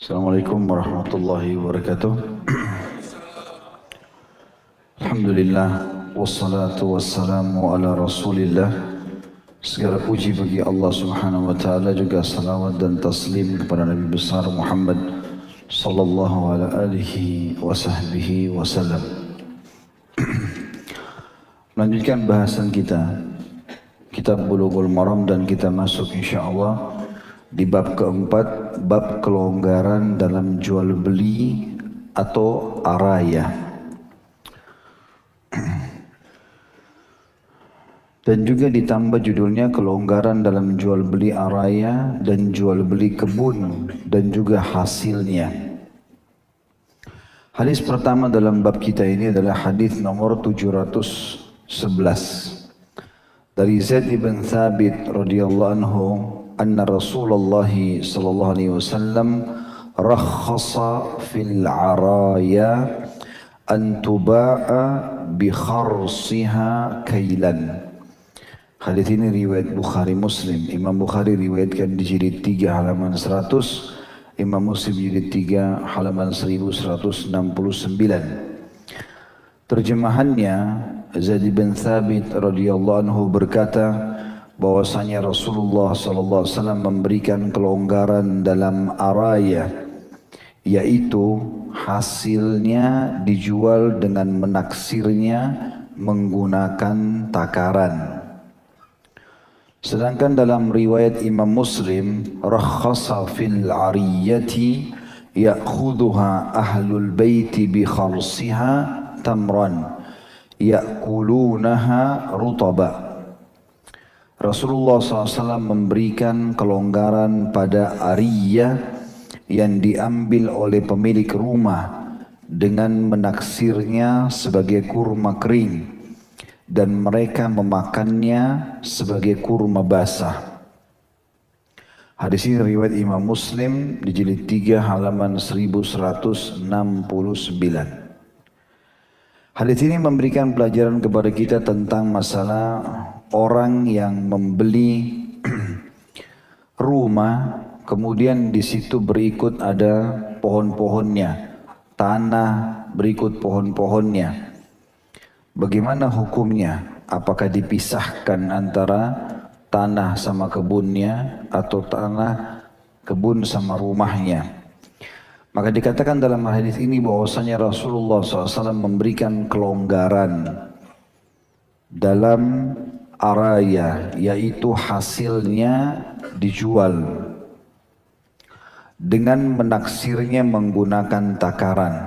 Assalamualaikum warahmatullahi wabarakatuh. Alhamdulillah wassalatu wassalamu ala Rasulillah. Segala puji bagi Allah Subhanahu wa taala, juga salawat dan taslim kepada Nabi besar Muhammad sallallahu alaihi wasallam. Melanjutkan bahasan kita Kitab Bulughul Maram, dan kita masuk insyaallah di bab keempat, bab kelonggaran dalam jual beli atau araya. Dan juga ditambah judulnya kelonggaran dalam jual beli araya dan jual beli kebun dan juga hasilnya. Hadis pertama dalam bab kita ini adalah hadis nomor 711 dari Zaid bin Thabit radhiyallahu anhu, anna Rasulullah sallallahu alaihi wasallam rakhasa fil araya an tuba'a bi kharsiha kailan. Hadis ini riwayat Bukhari Muslim. Imam Bukhari riwayatkan di jilid 3 halaman 100, Imam Muslim jilid 3 halaman 1169. Terjemahannya, Zaid bin Thabit radhiyallahu anhu berkata bahwasanya Rasulullah sallallahu alaihi wasallam memberikan kelonggaran dalam araya, yaitu hasilnya dijual dengan menaksirnya menggunakan takaran. Sedangkan dalam riwayat Imam Muslim, rakhasa fil ariyati ya'khudhuha ahlul baiti bi kharsiha tamran ya'kulunaha rutaba. Rasulullah SAW memberikan kelonggaran pada ariyah yang diambil oleh pemilik rumah dengan menaksirnya sebagai kurma kering dan mereka memakannya sebagai kurma basah. Hadis ini riwayat Imam Muslim di jilid 3 halaman 1169. Hadis ini memberikan pelajaran kepada kita tentang masalah orang yang membeli rumah, kemudian di situ berikut ada pohon-pohonnya, tanah berikut pohon-pohonnya. Bagaimana hukumnya? Apakah dipisahkan antara tanah sama kebunnya atau tanah kebun sama rumahnya? Maka dikatakan dalam hadis ini bahwasanya Rasulullah SAW memberikan kelonggaran dalam araya, yaitu hasilnya dijual dengan menaksirnya menggunakan takaran.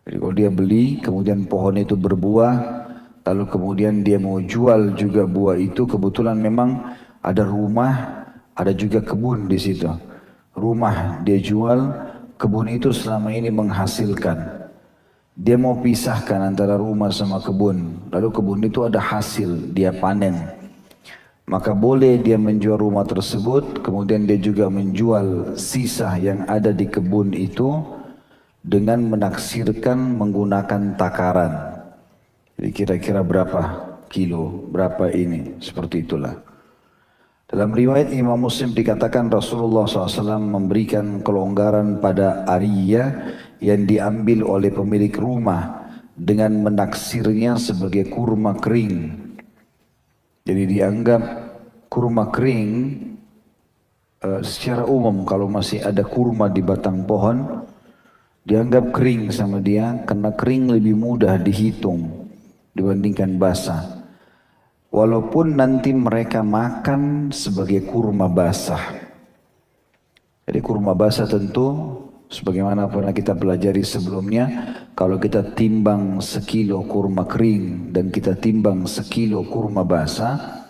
Jadi kalau dia beli, kemudian pohon itu berbuah, lalu kemudian dia mau jual juga buah itu, kebetulan memang ada rumah, ada juga kebun di situ. Rumah dia jual, kebun itu selama ini menghasilkan. Dia mau pisahkan antara rumah sama kebun, lalu kebun itu ada hasil, dia panen. Maka boleh dia menjual rumah tersebut, kemudian dia juga menjual sisa yang ada di kebun itu dengan menaksirkan menggunakan takaran. Jadi kira-kira berapa kilo, berapa ini, seperti itulah. Dalam riwayat Imam Muslim dikatakan Rasulullah SAW memberikan kelonggaran pada ariyah yang diambil oleh pemilik rumah dengan menaksirnya sebagai kurma kering. Jadi dianggap kurma kering secara umum kalau masih ada kurma di batang pohon, dianggap kering sama dia karena kering lebih mudah dihitung dibandingkan basah. Walaupun nanti mereka makan sebagai kurma basah. Jadi kurma basah tentu sebagaimana pernah kita pelajari sebelumnya, kalau kita timbang sekilo kurma kering dan kita timbang sekilo kurma basah,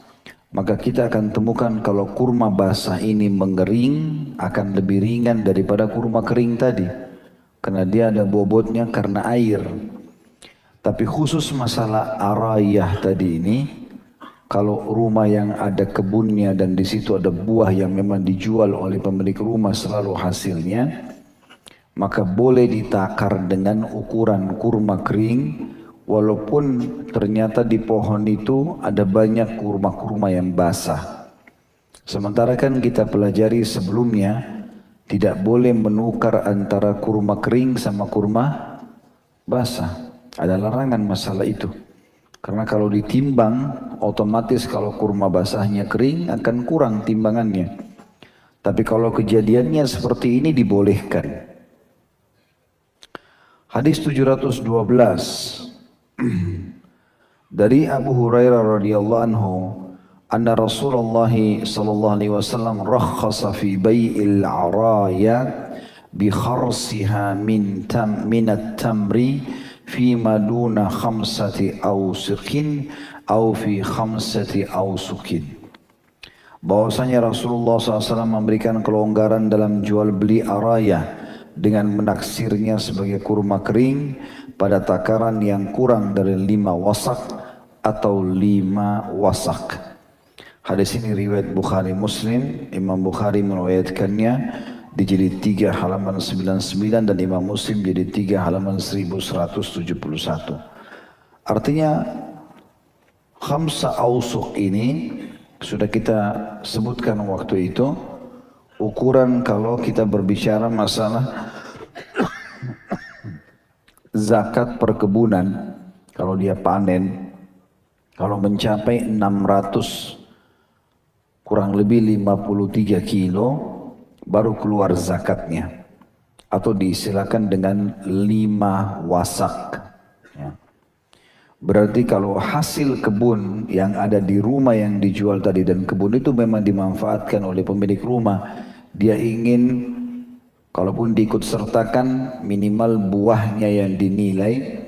maka kita akan temukan kalau kurma basah ini mengering akan lebih ringan daripada kurma kering tadi. Karena dia ada bobotnya karena air. Tapi khusus masalah arayah tadi ini, kalau rumah yang ada kebunnya dan di situ ada buah yang memang dijual oleh pemilik rumah selalu hasilnya, maka boleh ditakar dengan ukuran kurma kering, walaupun ternyata di pohon itu ada banyak kurma-kurma yang basah. Sementara kan kita pelajari sebelumnya tidak boleh menukar antara kurma kering sama kurma basah. Ada larangan masalah itu. Karena kalau ditimbang, otomatis kalau kurma basahnya kering akan kurang timbangannya. Tapi kalau kejadiannya seperti ini dibolehkan. Hadis 712 dari Abu Hurairah radhiyallahu anhu, anna Rasulullah sallallahu alaihi wasallam rakhasa fi bai'il araya bi kharsiha min at-tamri fi maduna khamsati awsukin aw fi khamsati awsukin. Bahwasanya Rasulullah SAW memberikan kelonggaran dalam jual beli araya dengan menaksirnya sebagai kurma kering pada takaran yang kurang dari 5 wasak atau 5 wasak. Hadis ini riwayat Bukhari Muslim. Imam Bukhari meriwayatkannya di jilid 3 halaman 99 dan Imam Muslim jilid 3 halaman 1171. Artinya khamsa ausuk ini sudah kita sebutkan waktu itu, ukuran kalau kita berbicara masalah zakat perkebunan, kalau dia panen, kalau mencapai 600 kurang lebih 53 kilo baru keluar zakatnya, atau diistilahkan dengan 5 wasak. Ya. Berarti kalau hasil kebun yang ada di rumah yang dijual tadi, dan kebun itu memang dimanfaatkan oleh pemilik rumah, dia ingin kalaupun diikut sertakan minimal buahnya yang dinilai,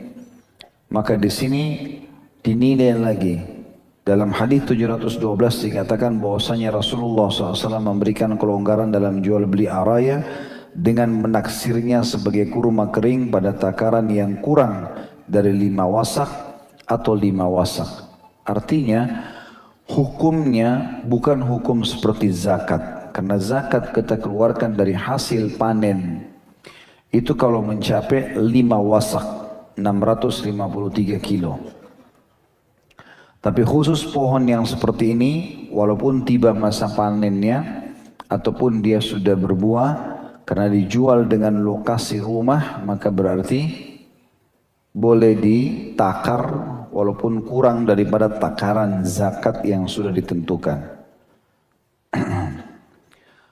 maka di sini dinilai lagi. Dalam hadis 712 dikatakan bahwasanya Rasulullah SAW memberikan kelonggaran dalam jual beli araya dengan menaksirnya sebagai kurma kering pada takaran yang kurang dari 5 wasak atau 5 wasak. Artinya hukumnya bukan hukum seperti zakat, karena zakat kita keluarkan dari hasil panen. Itu kalau mencapai 5 wasak, 653 kilo. Tapi khusus pohon yang seperti ini, walaupun tiba masa panennya ataupun dia sudah berbuah, karena dijual dengan lokasi rumah, maka berarti boleh ditakar walaupun kurang daripada takaran zakat yang sudah ditentukan.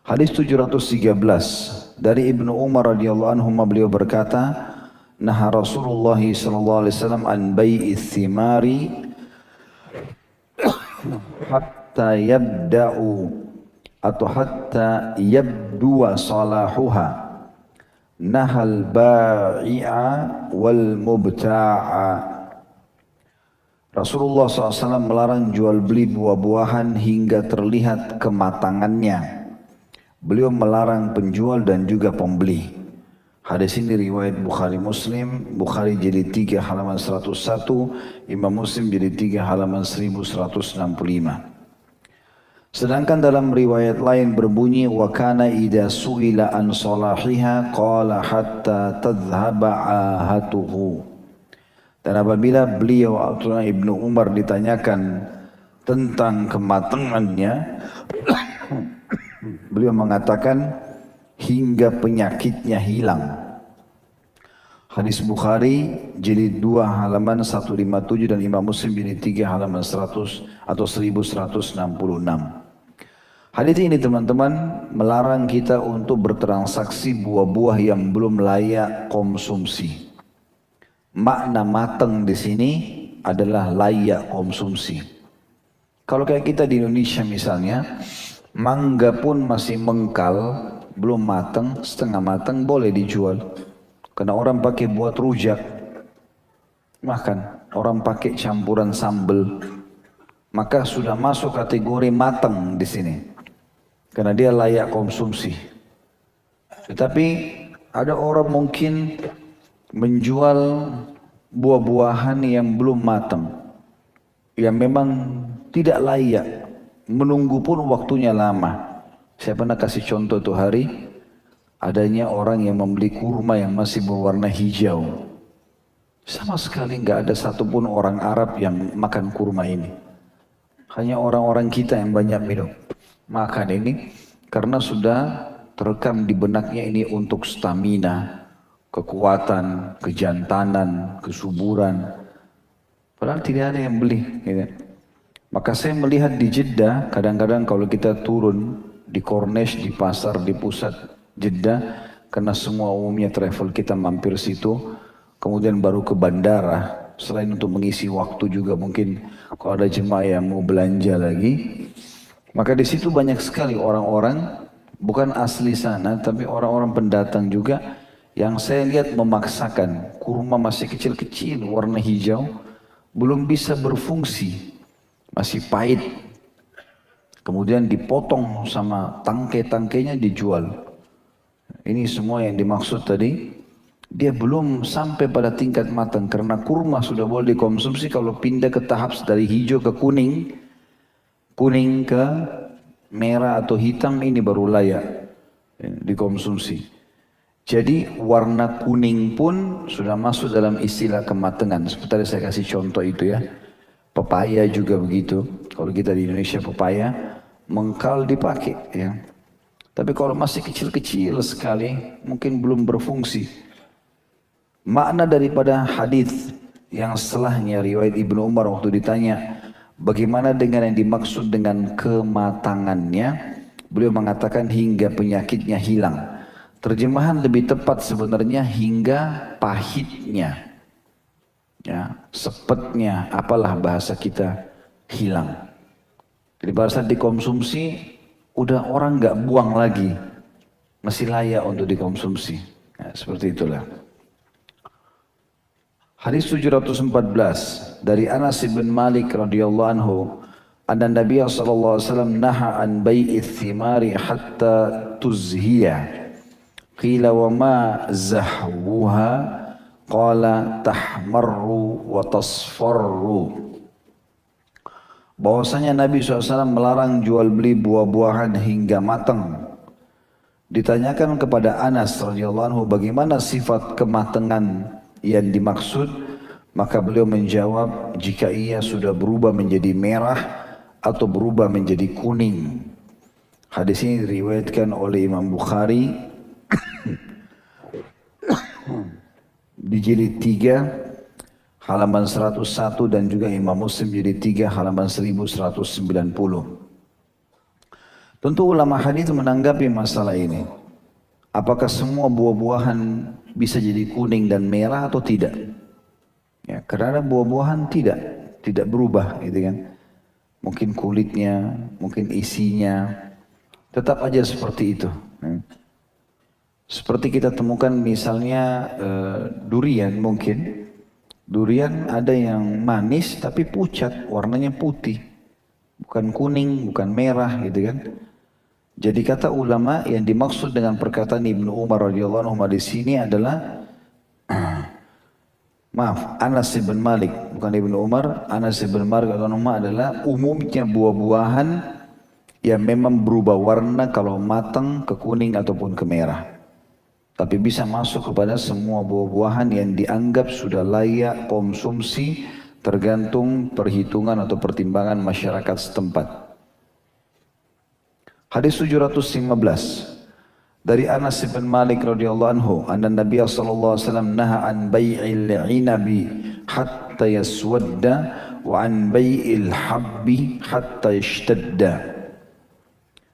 Hadis 713 dari Ibnu Umar radhiyallahu anhu, beliau berkata, "Naha Rasulullah sallallahu alaihi wasallam an bai'is thimari hatta yabda'u atau hatta yabduwa salahuha, nahal ba'i'a wal mubta'a." Rasulullah SAW melarang jual beli buah-buahan hingga terlihat kematangannya. Beliau melarang penjual dan juga pembeli. Hadis ini riwayat Bukhari Muslim, Bukhari jilid 3 halaman 101, Imam Muslim jilid 3 halaman 1165. Sedangkan dalam riwayat lain berbunyi, wa kana idza su'ila an salahiha qala hatta tadhhaba ahatuhu. Dan apabila beliau atau Ibnu Umar ditanyakan tentang kematangannya, beliau mengatakan hingga penyakitnya hilang. Hadis Bukhari jilid 2 halaman 157 dan Imam Muslim jilid 3 halaman 100 atau 1166. Hadis ini teman-teman melarang kita untuk bertransaksi buah-buah yang belum layak konsumsi. Makna matang di sini adalah layak konsumsi. Kalau kayak kita di Indonesia misalnya, mangga pun masih mengkal, belum matang, setengah matang boleh dijual. Karena orang pakai buat rujak, makan. Orang pakai campuran sambal, maka sudah masuk kategori matang di sini. Karena dia layak konsumsi. Tetapi ada orang mungkin menjual buah-buahan yang belum matang, yang memang tidak layak, menunggu pun waktunya lama. Saya pernah kasih contoh tuh hari, adanya orang yang membeli kurma yang masih berwarna hijau. Sama sekali nggak ada satupun orang Arab yang makan kurma ini. Hanya orang-orang kita yang banyak minum. makan ini karena sudah terekam di benaknya ini untuk stamina, kekuatan, kejantanan, kesuburan. Padahal tidak ada yang beli. Gitu. Maka saya melihat di Jeddah, kadang-kadang kalau kita turun di Corniche, di pasar, di pusat Jeddah, karena semua umumnya travel kita mampir situ, kemudian baru ke bandara, selain untuk mengisi waktu juga mungkin kalau ada jemaah yang mau belanja lagi, maka di situ banyak sekali orang-orang, bukan asli sana, tapi orang-orang pendatang juga, yang saya lihat memaksakan, kurma masih kecil-kecil, warna hijau, belum bisa berfungsi, masih pahit. Kemudian dipotong sama tangkai-tangkainya dijual. Ini semua yang dimaksud tadi, dia belum sampai pada tingkat matang. Karena kurma sudah boleh dikonsumsi kalau pindah ke tahap dari hijau ke kuning, kuning ke merah atau hitam, ini baru layak dikonsumsi. Jadi warna kuning pun sudah masuk dalam istilah kematangan. Seperti tadi saya kasih contoh itu ya. Pepaya juga begitu. Kalau kita di Indonesia pepaya mengkal dipakai ya. Tapi kalau masih kecil-kecil sekali mungkin belum berfungsi. Makna daripada hadis yang setelahnya riwayat Ibnu Umar waktu ditanya bagaimana dengan yang dimaksud dengan kematangannya, beliau mengatakan hingga penyakitnya hilang. Terjemahan lebih tepat sebenarnya hingga pahitnya, ya, sepetnya, apalah bahasa kita, hilang. Jadi pada saat dikonsumsi, udah orang nggak buang lagi, masih layak untuk dikonsumsi. Ya, seperti itulah. Hadis 714 dari Anas bin Malik radhiyallahu anhu, anna Nabiy sallallahu alaihi wasallam naha an bai'ith thimari hatta tuzhiya. Qila wa ma zahwuha, qala tahmarru wa tasfarru. Bahwasanya Nabi SAW melarang jual beli buah-buahan hingga matang. Ditanyakan kepada Anas radhiyallahu anhu bagaimana sifat kematangan yang dimaksud, maka beliau menjawab jika ia sudah berubah menjadi merah atau berubah menjadi kuning. Hadis ini diriwayatkan oleh Imam Bukhari di jilid 3 halaman 101 dan juga Imam Muslim jilid 3 halaman 1190. Tentu ulama hadis menanggapi masalah ini. Apakah semua buah-buahan bisa jadi kuning dan merah atau tidak? Ya, karena buah-buahan tidak berubah, gitu kan? Mungkin kulitnya, mungkin isinya, tetap aja seperti itu. Seperti kita temukan misalnya durian mungkin. Durian ada yang manis tapi pucat, warnanya putih. Bukan kuning, bukan merah gitu kan. Jadi kata ulama yang dimaksud dengan perkataan Ibnu Umar radhiyallahu anhu di sini adalah maaf, Anas bin Malik, bukan Ibnu Umar. Anas bin Malik radhiyallahu anhu adalah umumnya buah-buahan yang memang berubah warna kalau matang ke kuning ataupun ke merah. Tapi bisa masuk kepada semua buah-buahan yang dianggap sudah layak konsumsi tergantung perhitungan atau pertimbangan masyarakat setempat. Hadis 715 dari Anas bin Malik radhiyallahu anhu, anna Nabiy sallallahu alaihi wasallam naha an bai'il 'inabi hatta yaswadda wa an bai'il habbi hatta yashtadda.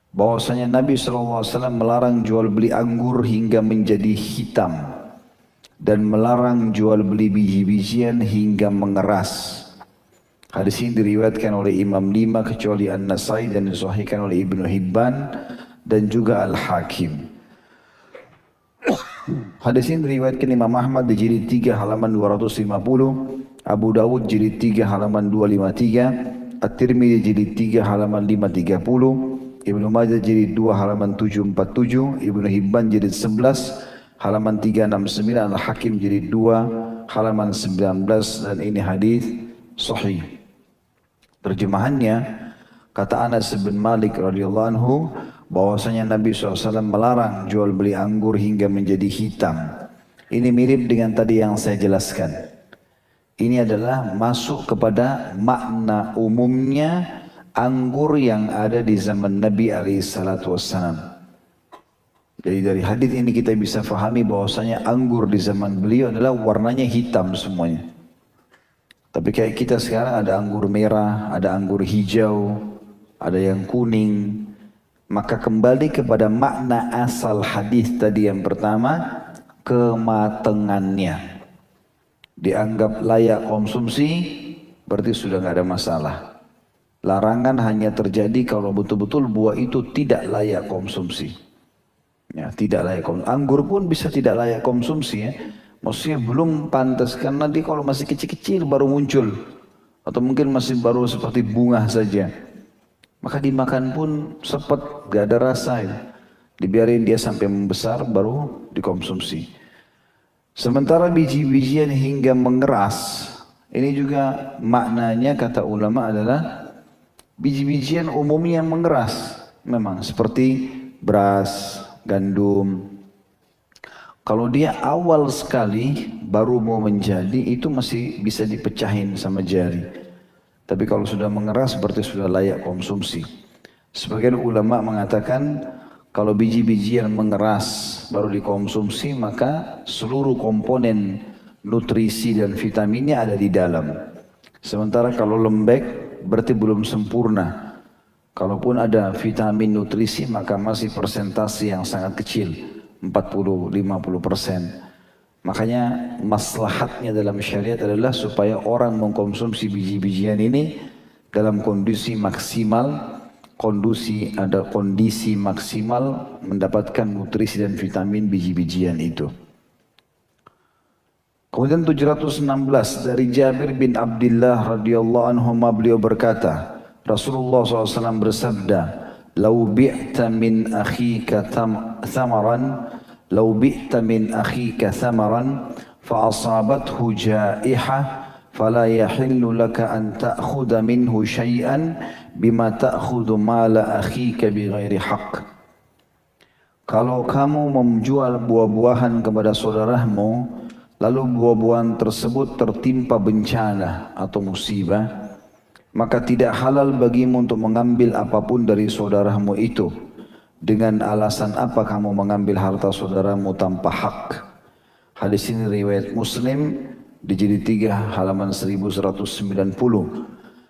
Bahwasanya Nabi SAW melarang jual beli anggur hingga menjadi hitam dan melarang jual beli biji-bijian hingga mengeras. Hadis ini diriwayatkan oleh Imam 5 kecuali An-Nasai dan disahihkan oleh Ibnu Hibban dan juga Al-Hakim. Hadis ini diriwayatkan Imam Ahmad di jilid 3 halaman 250, Abu Dawud jilid 3 halaman 253, At-Tirmidzi jilid 3 halaman 530, Ibnu Majah jilid 2 halaman 747, Ibnu Hibban jilid 11 halaman 369, Al-Hakim jilid 2 halaman 19, dan ini hadis sahih. Terjemahannya, kata Anas bin Malik radhiyallahu anhu bahwasanya Nabi SAW melarang jual beli anggur hingga menjadi hitam. Ini mirip dengan tadi yang saya jelaskan. Ini adalah masuk kepada makna umumnya anggur yang ada di zaman Nabi SAW. Jadi dari hadis ini kita bisa fahami bahwasanya anggur di zaman beliau adalah warnanya hitam semuanya. Tapi kayak kita sekarang ada anggur merah, ada anggur hijau, ada yang kuning. Maka kembali kepada makna asal hadis tadi yang pertama, kematangannya. Dianggap layak konsumsi, berarti sudah nggak ada masalah. Larangan hanya terjadi kalau betul-betul buah itu tidak layak konsumsi. Ya, tidak layak konsumsi. Anggur pun bisa tidak layak konsumsi ya. Maksudnya belum pantas karena dia kalau masih kecil-kecil baru muncul. Atau mungkin masih baru seperti bunga saja. Maka dimakan pun sepet, gak ada rasa ya. Dibiarin dia sampai membesar baru dikonsumsi. Sementara biji-bijian hingga mengeras. Ini juga maknanya kata ulama adalah biji-bijian umumnya yang mengeras. Memang seperti beras, gandum. Kalau dia awal sekali baru mau menjadi itu masih bisa dipecahin sama jari. Tapi kalau sudah mengeras berarti sudah layak konsumsi. Sebagian ulama mengatakan kalau biji-bijian mengeras baru dikonsumsi maka seluruh komponen nutrisi dan vitaminnya ada di dalam. Sementara kalau lembek berarti belum sempurna. Kalaupun ada vitamin nutrisi maka masih persentase yang sangat kecil, 40-50%. Makanya maslahatnya dalam syariat adalah supaya orang mengkonsumsi biji-bijian ini dalam kondisi maksimal, kondisi maksimal mendapatkan nutrisi dan vitamin biji-bijian itu. Kemudian 716 dari Jabir bin Abdullah radhiyallahu anhu beliau berkata, Rasulullah SAW bersabda, "Lau bi'ta min akhika thamaran, lau bi'ta min akhika thamaran, fa asabathu ja'ihah, fala yahillu laka an ta'khudha minhu syai'an bima ta'khudhu mala akhika bighairi haqq." Kalau kamu menjual buah-buahan kepada saudaramu, lalu buah-buahan tersebut tertimpa bencana atau musibah, maka tidak halal bagimu untuk mengambil apapun dari saudaramu itu. Dengan alasan apa kamu mengambil harta saudaramu tanpa hak? Hadis ini riwayat Muslim di jilid 3 halaman 1190.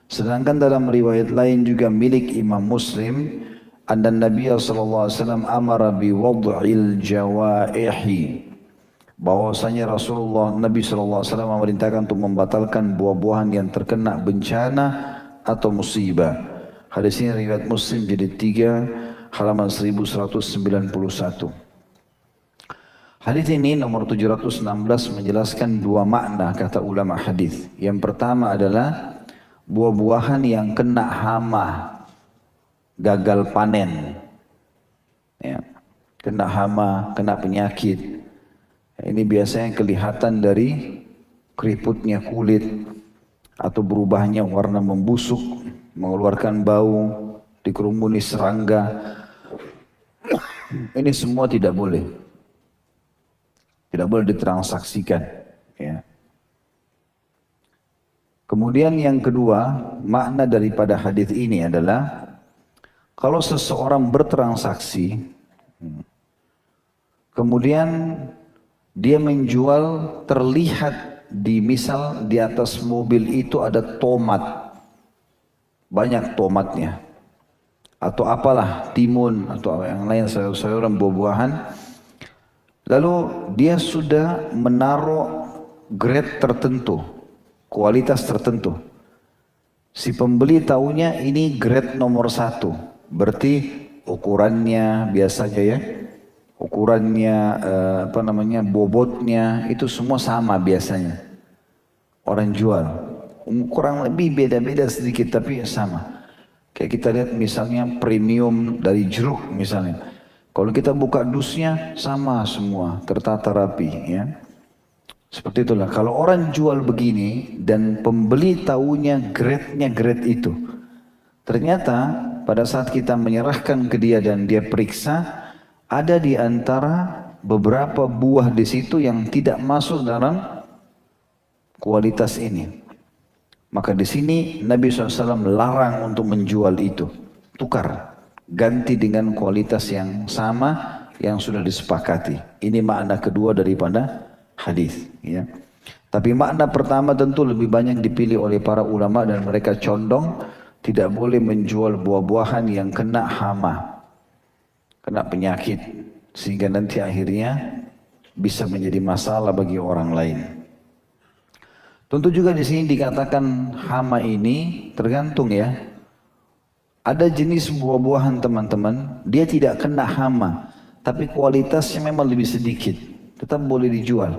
Sedangkan dalam riwayat lain juga milik Imam Muslim, anna Nabi sallallahu alaihi wasallam amara bi wad'il jawaihi, bahwasanya Rasulullah Nabi sallallahu alaihi wasallam memerintahkan untuk membatalkan buah-buahan yang terkena bencana atau musibah. Hadis ini riwayat Muslim jilid 3 halaman 1191. Hadis ini nomor 716 menjelaskan dua makna kata ulama hadis. Yang pertama adalah buah-buahan yang kena hama, gagal panen, ya, kena hama, kena penyakit. Ini biasanya kelihatan dari keriputnya kulit atau berubahnya warna membusuk, mengeluarkan bau, dikerumuni serangga. Ini semua tidak boleh. Tidak boleh ditransaksikan. Ya. Kemudian yang kedua, makna daripada hadis ini adalah kalau seseorang bertransaksi, kemudian dia menjual terlihat misal di atas mobil itu ada tomat, banyak tomatnya, atau apalah timun atau yang lain sayur-sayuran buah-buahan. Lalu dia sudah menaruh grade tertentu, kualitas tertentu. Si pembeli tahunya ini grade nomor 1, berarti ukurannya biasanya ya. Ukurannya, bobotnya itu semua sama biasanya. Orang jual, kurang lebih beda-beda sedikit tapi sama. Kayak kita lihat misalnya premium dari jeruk misalnya. Kalau kita buka dusnya sama semua, tertata rapi ya. Seperti itulah. Kalau orang jual begini dan pembeli tahunya grade-nya grade itu. Ternyata pada saat kita menyerahkan ke dia dan dia periksa, ada di antara beberapa buah di situ yang tidak masuk dalam kualitas ini. Maka di sini Nabi SAW larang untuk menjual itu. Tukar, ganti dengan kualitas yang sama yang sudah disepakati. Ini makna kedua daripada hadis. Ya. Tapi makna pertama tentu lebih banyak dipilih oleh para ulama dan mereka condong tidak boleh menjual buah-buahan yang kena hama, kena penyakit, sehingga nanti akhirnya bisa menjadi masalah bagi orang lain. Tentu juga di sini dikatakan hama ini tergantung ya. Ada jenis buah-buahan teman-teman, dia tidak kena hama, tapi kualitasnya memang lebih sedikit, tetap boleh dijual.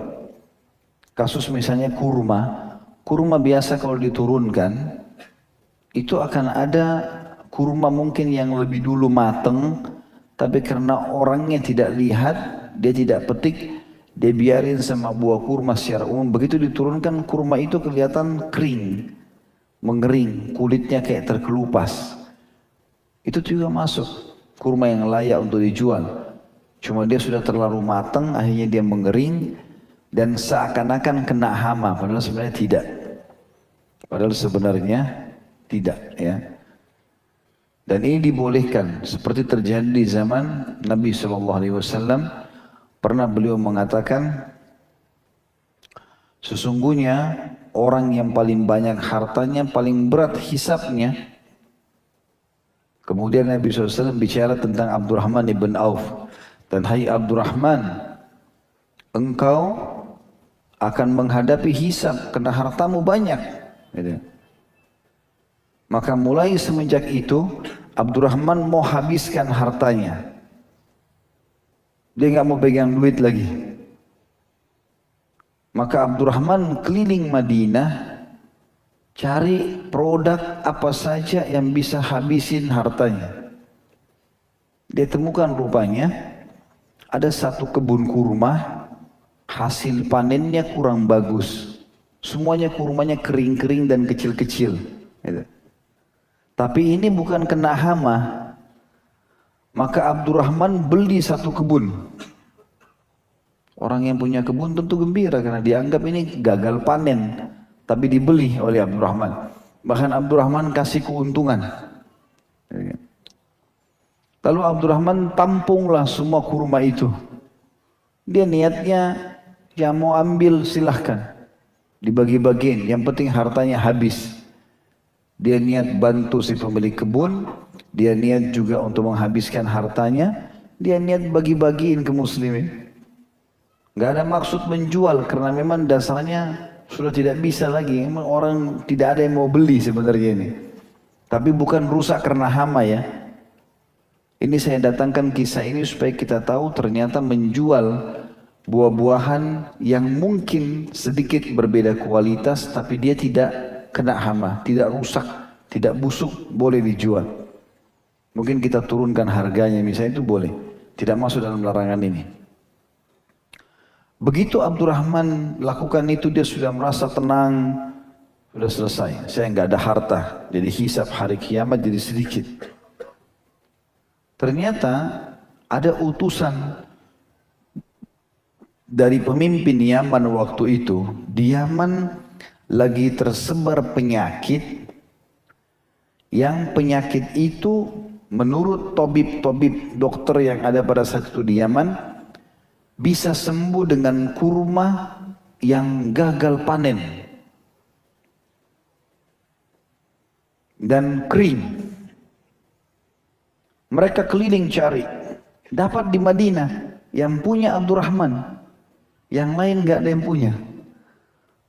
Kasus misalnya kurma, kurma biasa kalau diturunkan, itu akan ada kurma mungkin yang lebih dulu mateng, tapi karena orangnya tidak lihat, dia tidak petik, dia biarin sama buah kurma secara umum. Begitu diturunkan kurma itu kelihatan kering, mengering, kulitnya kayak terkelupas. Itu juga masuk kurma yang layak untuk dijual. Cuma dia sudah terlalu matang, akhirnya dia mengering dan seakan-akan kena hama, padahal sebenarnya tidak. Padahal sebenarnya tidak ya. Dan ini dibolehkan seperti terjadi di zaman Nabi SAW. Pernah beliau mengatakan, sesungguhnya orang yang paling banyak hartanya paling berat hisabnya. Kemudian Nabi SAW bicara tentang Abdurrahman ibn Auf. Dan hai Abdurrahman, engkau akan menghadapi hisab karena hartamu banyak. Maka mulai semenjak itu Abdurrahman mau habiskan hartanya. Dia nggak mau pegang duit lagi. Maka Abdurrahman keliling Madinah cari produk apa saja yang bisa habisin hartanya. Dia temukan rupanya ada satu kebun kurma, hasil panennya kurang bagus. Semuanya kurmanya kering-kering dan kecil-kecil. Tapi ini bukan kena hama. Maka Abdurrahman beli satu kebun. Orang yang punya kebun tentu gembira karena dianggap ini gagal panen. Tapi dibeli oleh Abdurrahman. Bahkan Abdurrahman kasih keuntungan. Lalu Abdurrahman tampunglah semua kurma itu. Dia niatnya yang mau ambil silahkan. Dibagi-bagiin, yang penting hartanya habis. Dia niat bantu si pemilik kebun. Dia niat juga untuk menghabiskan hartanya. Dia niat bagi-bagiin ke muslimin. Gak ada maksud menjual karena memang dasarnya sudah tidak bisa lagi. Memang orang tidak ada yang mau beli sebenarnya ini. Tapi bukan rusak karena hama ya. Ini saya datangkan kisah ini supaya kita tahu ternyata menjual buah-buahan yang mungkin sedikit berbeda kualitas tapi dia tidak kena hama, tidak rusak, tidak busuk, boleh dijual. Mungkin kita turunkan harganya misalnya itu boleh. Tidak masuk dalam larangan ini. Begitu Abdurrahman lakukan itu dia sudah merasa tenang. Sudah selesai. Saya nggak ada harta. Jadi hisab hari kiamat jadi sedikit. Ternyata ada utusan dari pemimpin Yaman waktu itu. Di Yaman lagi tersebar penyakit. Yang penyakit itu menurut tabib-tabib dokter yang ada pada saat itu di Yaman bisa sembuh dengan kurma yang gagal panen dan kering. Mereka keliling cari, dapat di Madinah yang punya Abdurrahman, yang lain gak ada yang punya.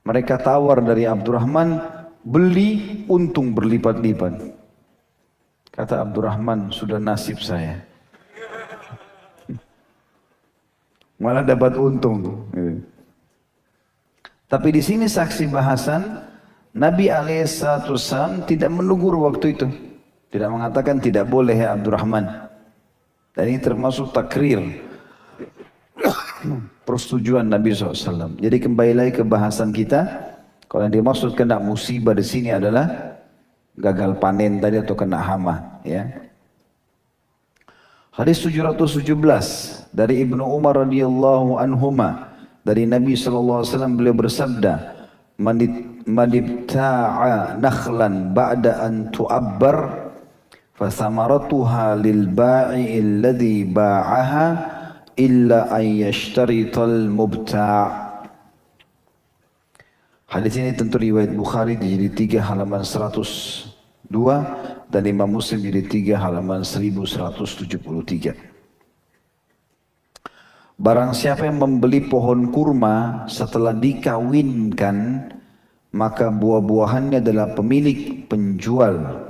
Mereka tawar dari Abdurrahman, beli untung berlipat-lipat. Kata Abdurrahman, sudah nasib saya. Malah dapat untung. Tapi di sini saksi bahasan, Nabi SAW tidak menegur waktu itu. Tidak mengatakan tidak boleh ya Abdurrahman. Dan ini termasuk takrir. Persetujuan Nabi SAW. Jadi kembali lagi ke bahasan kita. Kalau yang dimaksud kena musibah di sini adalah gagal panen tadi atau kena hama ya. Hadis 717 dari Ibnu Umar radhiyallahu anhuma dari Nabi SAW beliau bersabda, ibta'a nakhlan ba'da an tu'abbar fasamaratuha lil ba'i alladhi ba'aha illa an yashtarital mubta'. Hadis ini tentu riwayat Bukhari di jilid 3 halaman 102 dan Imam Muslim jilid 3 halaman 1173. Barang siapa yang membeli pohon kurma setelah dikawinkan, maka buah-buahannya adalah pemilik penjual.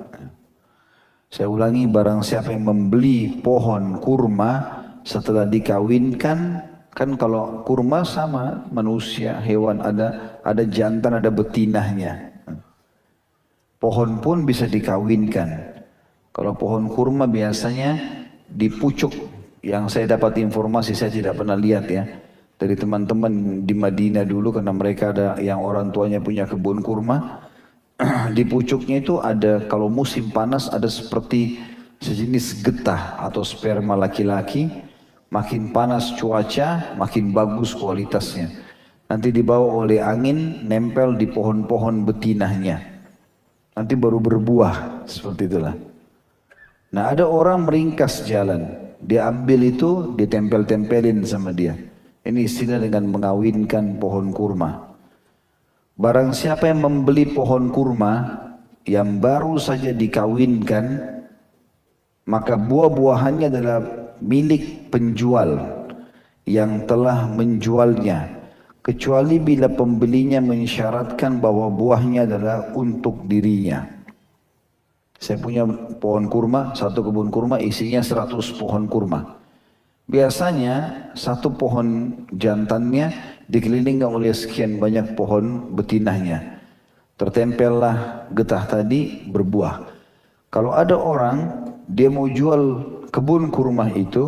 Saya ulangi, barang siapa yang membeli pohon kurma setelah dikawinkan, kan kalau kurma sama manusia, hewan, ada jantan, ada betinahnya. Pohon pun bisa dikawinkan. Kalau pohon kurma biasanya dipucuk. Yang saya dapat informasi, saya tidak pernah lihat ya, dari teman-teman di Madinah dulu, karena mereka ada yang orang tuanya punya kebun kurma. Di pucuknya itu ada, kalau musim panas ada seperti sejenis getah atau sperma laki-laki. Makin panas cuaca, makin bagus kualitasnya. Nanti dibawa oleh angin, nempel di pohon-pohon betinahnya. Nanti baru berbuah, seperti itulah. Nah, ada orang meringkas jalan. Dia ambil itu, ditempel-tempelin sama dia. Ini istilah dengan mengawinkan pohon kurma. Barang siapa yang membeli pohon kurma yang baru saja dikawinkan, maka buah-buahannya adalah milik penjual yang telah menjualnya, kecuali bila pembelinya mensyaratkan bahwa buahnya adalah untuk dirinya. Saya punya pohon kurma, satu kebun kurma isinya 100 pohon kurma. Biasanya satu pohon jantannya dikelilingi oleh sekian banyak pohon betinahnya. Tertempellah getah tadi, berbuah. Kalau ada orang, dia mau jual kebun kurma itu,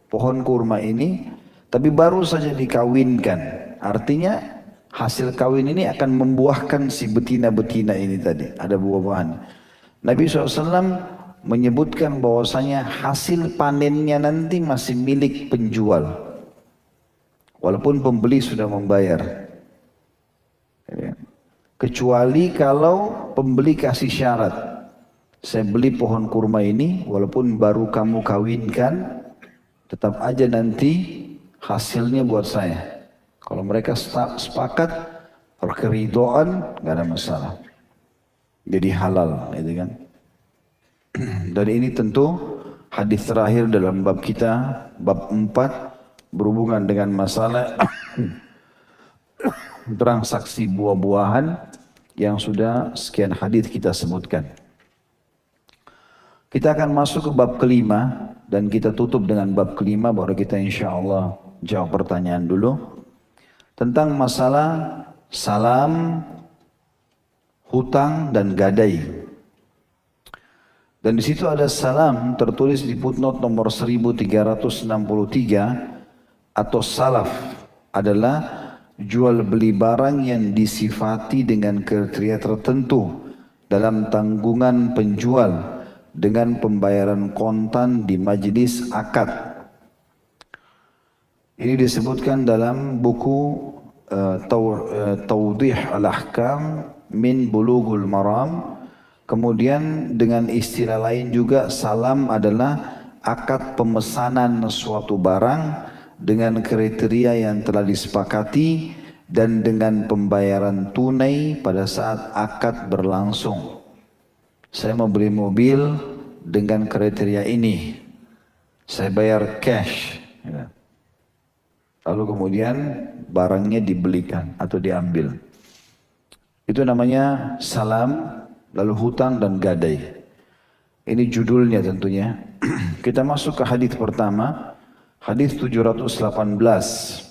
pohon kurma ini, tapi baru saja dikawinkan. Artinya hasil kawin ini akan membuahkan si betina-betina ini tadi. Ada buah-buahan. Nabi SAW menyebutkan bahwasanya hasil panennya nanti masih milik penjual. Walaupun pembeli sudah membayar. Kecuali kalau pembeli kasih syarat. Saya beli pohon kurma ini, walaupun baru kamu kawinkan, tetap aja nanti hasilnya buat saya. Kalau mereka sepakat, berkeridoan, nggak ada masalah. Jadi halal, gitu kan? Dan ini tentu hadis terakhir dalam bab kita, bab 4, berhubungan dengan masalah transaksi buah-buahan yang sudah sekian hadis kita sebutkan. Kita akan masuk ke bab kelima dan kita tutup dengan bab kelima, baru kita insya Allah jawab pertanyaan dulu tentang masalah salam, hutang dan gadai. Dan di situ ada salam tertulis di footnote nomor 1363, atau salaf adalah jual beli barang yang disifati dengan kriteria tertentu dalam tanggungan penjual dengan pembayaran kontan di majelis akad. Ini disebutkan dalam buku Tawdih al-Ahkam min Bulughul Maram. Kemudian dengan istilah lain juga, salam adalah akad pemesanan suatu barang dengan kriteria yang telah disepakati dan dengan pembayaran tunai pada saat akad berlangsung. Saya mau beli mobil dengan kriteria ini, saya bayar cash, lalu kemudian barangnya dibelikan atau diambil. Itu namanya salam, lalu hutang dan gadai. Ini judulnya tentunya. Kita masuk ke hadis pertama, hadis 718.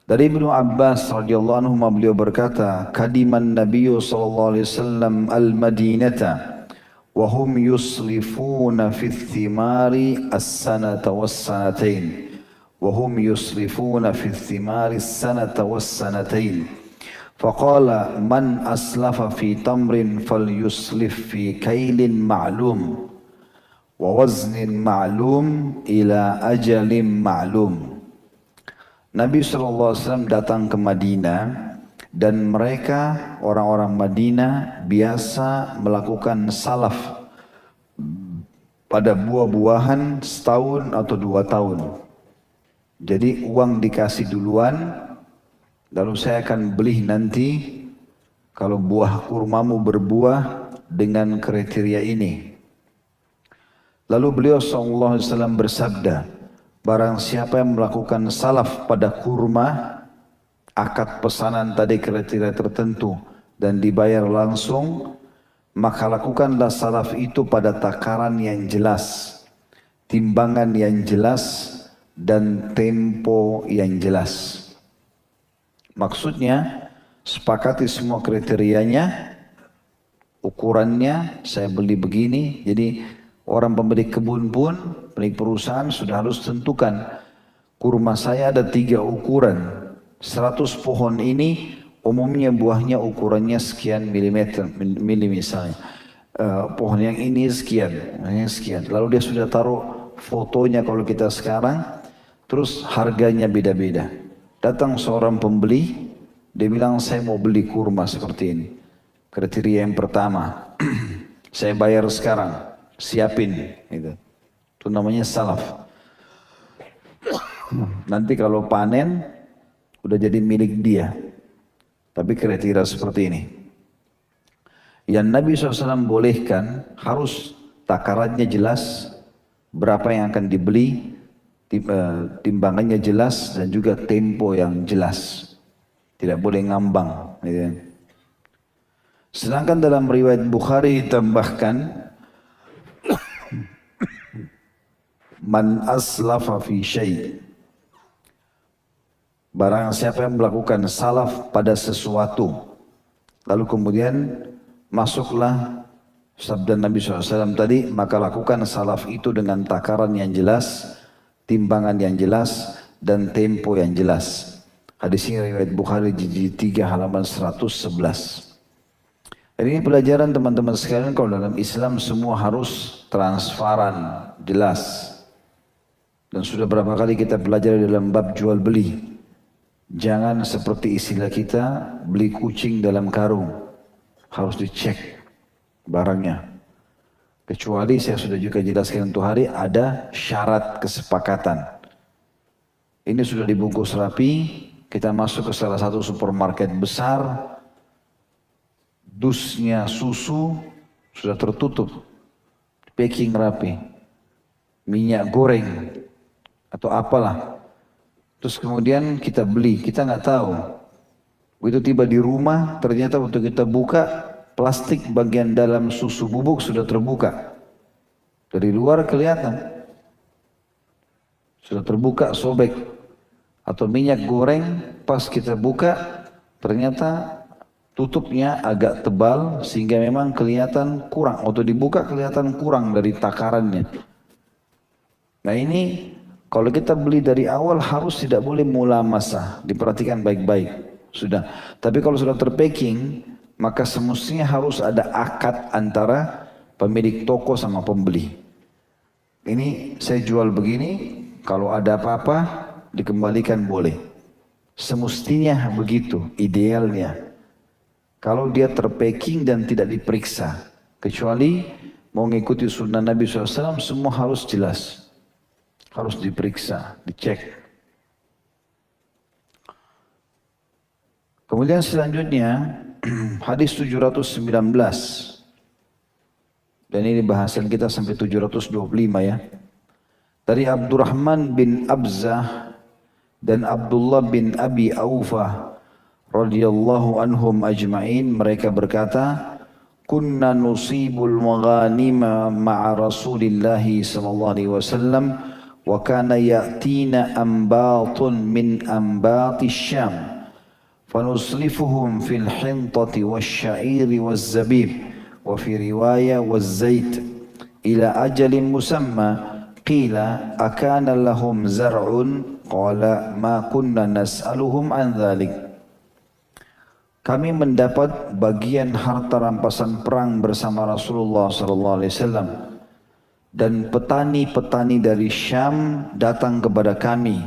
Dari Ibnu Abbas radhiyallahu anhu, beliau berkata, "Kadiman Nabiyyu sallallahu alaihi wasallam al-Madinata wa hum yuslifuna fi thimari as-sanata was-sanatain wa hum yuslifuna fi thimari as-sanata was-sanatain. Faqala man aslafa fi tamrin falyuslif fi kailin ma'lum wa waznin ma'lum ila ajalin ma'lum." Nabi SAW datang ke Madinah Dan mereka orang-orang Madinah biasa melakukan salaf pada buah-buahan setahun atau 2 tahun. Jadi uang dikasih duluan, lalu saya akan beli nanti kalau buah kurmamu berbuah dengan kriteria ini. Lalu beliau SAW bersabda, barang siapa yang melakukan salaf pada kurma, akad pesanan tadi kriteria tertentu dan dibayar langsung, maka lakukanlah salaf itu pada takaran yang jelas, timbangan yang jelas, dan tempo yang jelas. Maksudnya, sepakati semua kriterianya, ukurannya, saya beli begini. Jadi orang pemilik kebun pun, pemilik perusahaan sudah harus tentukan, kurma saya ada 3 ukuran. 100 pohon ini umumnya buahnya ukurannya sekian mili misalnya. Pohon yang ini sekian, yang sekian. Lalu dia sudah taruh fotonya kalau kita sekarang, terus harganya beda-beda. Datang seorang pembeli, dia bilang saya mau beli kurma seperti ini. Kriteria yang pertama, saya bayar sekarang, siapin. Gitu. Itu namanya salaf. Nanti kalau panen, udah jadi milik dia. Tapi kriteria seperti ini. Yang Nabi SAW bolehkan harus takarannya jelas, berapa yang akan dibeli, timbangannya jelas, dan juga tempo yang jelas. Tidak boleh ngambang. Gitu. Sedangkan dalam riwayat Bukhari ditambahkan, man aslafa fi syai'. Barang siapa yang melakukan salaf pada sesuatu, lalu kemudian masuklah sabda Nabi SAW tadi, maka lakukan salaf itu dengan takaran yang jelas, timbangan yang jelas, dan tempo yang jelas. Hadis ini riwayat Bukhari jilid 3 halaman 111. Ini pelajaran teman-teman sekalian, kalau dalam Islam semua harus transparan, jelas. Dan sudah berapa kali kita pelajari dalam bab jual beli. Jangan seperti istilah kita, beli kucing dalam karung. Harus dicek barangnya. Kecuali saya sudah juga jelaskan untuk hari, ada syarat kesepakatan. Ini sudah dibungkus rapi, kita masuk ke salah satu supermarket besar, dusnya susu sudah tertutup, packing rapi, minyak goreng atau apalah. Terus kemudian kita beli, kita nggak tahu. Begitu tiba di rumah, ternyata waktu kita buka, plastik bagian dalam susu bubuk sudah terbuka. Dari luar kelihatan. Sudah terbuka, sobek. Atau minyak goreng, pas kita buka, ternyata tutupnya agak tebal, sehingga memang kelihatan kurang. Waktu dibuka kelihatan kurang dari takarannya. Nah ini, kalau kita beli dari awal harus tidak boleh mulamasah, diperhatikan baik-baik. Sudah. Tapi kalau sudah terpacking, maka semestinya harus ada akad antara pemilik toko sama pembeli. Ini saya jual begini, kalau ada apa-apa dikembalikan boleh. Semestinya begitu, idealnya. Kalau dia terpacking dan tidak diperiksa, kecuali mau ngikuti sunnah Nabi SAW, semua harus jelas. Harus diperiksa, dicek. Kemudian selanjutnya hadis 719. Dan ini bahasan kita sampai 725 ya. Dari Abdurrahman bin Abzah dan Abdullah bin Abi Aufah radhiyallahu anhum ajma'in, mereka berkata, kunna nusibul maghanima ma'a Rasulillahi sallallahu alaihi wasallam wa kana ya'tina ambatun min ambati Syam fanuslifuhum fil hintati wasya'iri wazzabib wa fi riwayah wazzait ila ajalin musamma qila akana lahum zar'un qala ma kunna nas'aluhum an dhalik. Kami mendapat bagian harta rampasan perang bersama Rasulullah SAW. Dan petani-petani dari Syam datang kepada kami.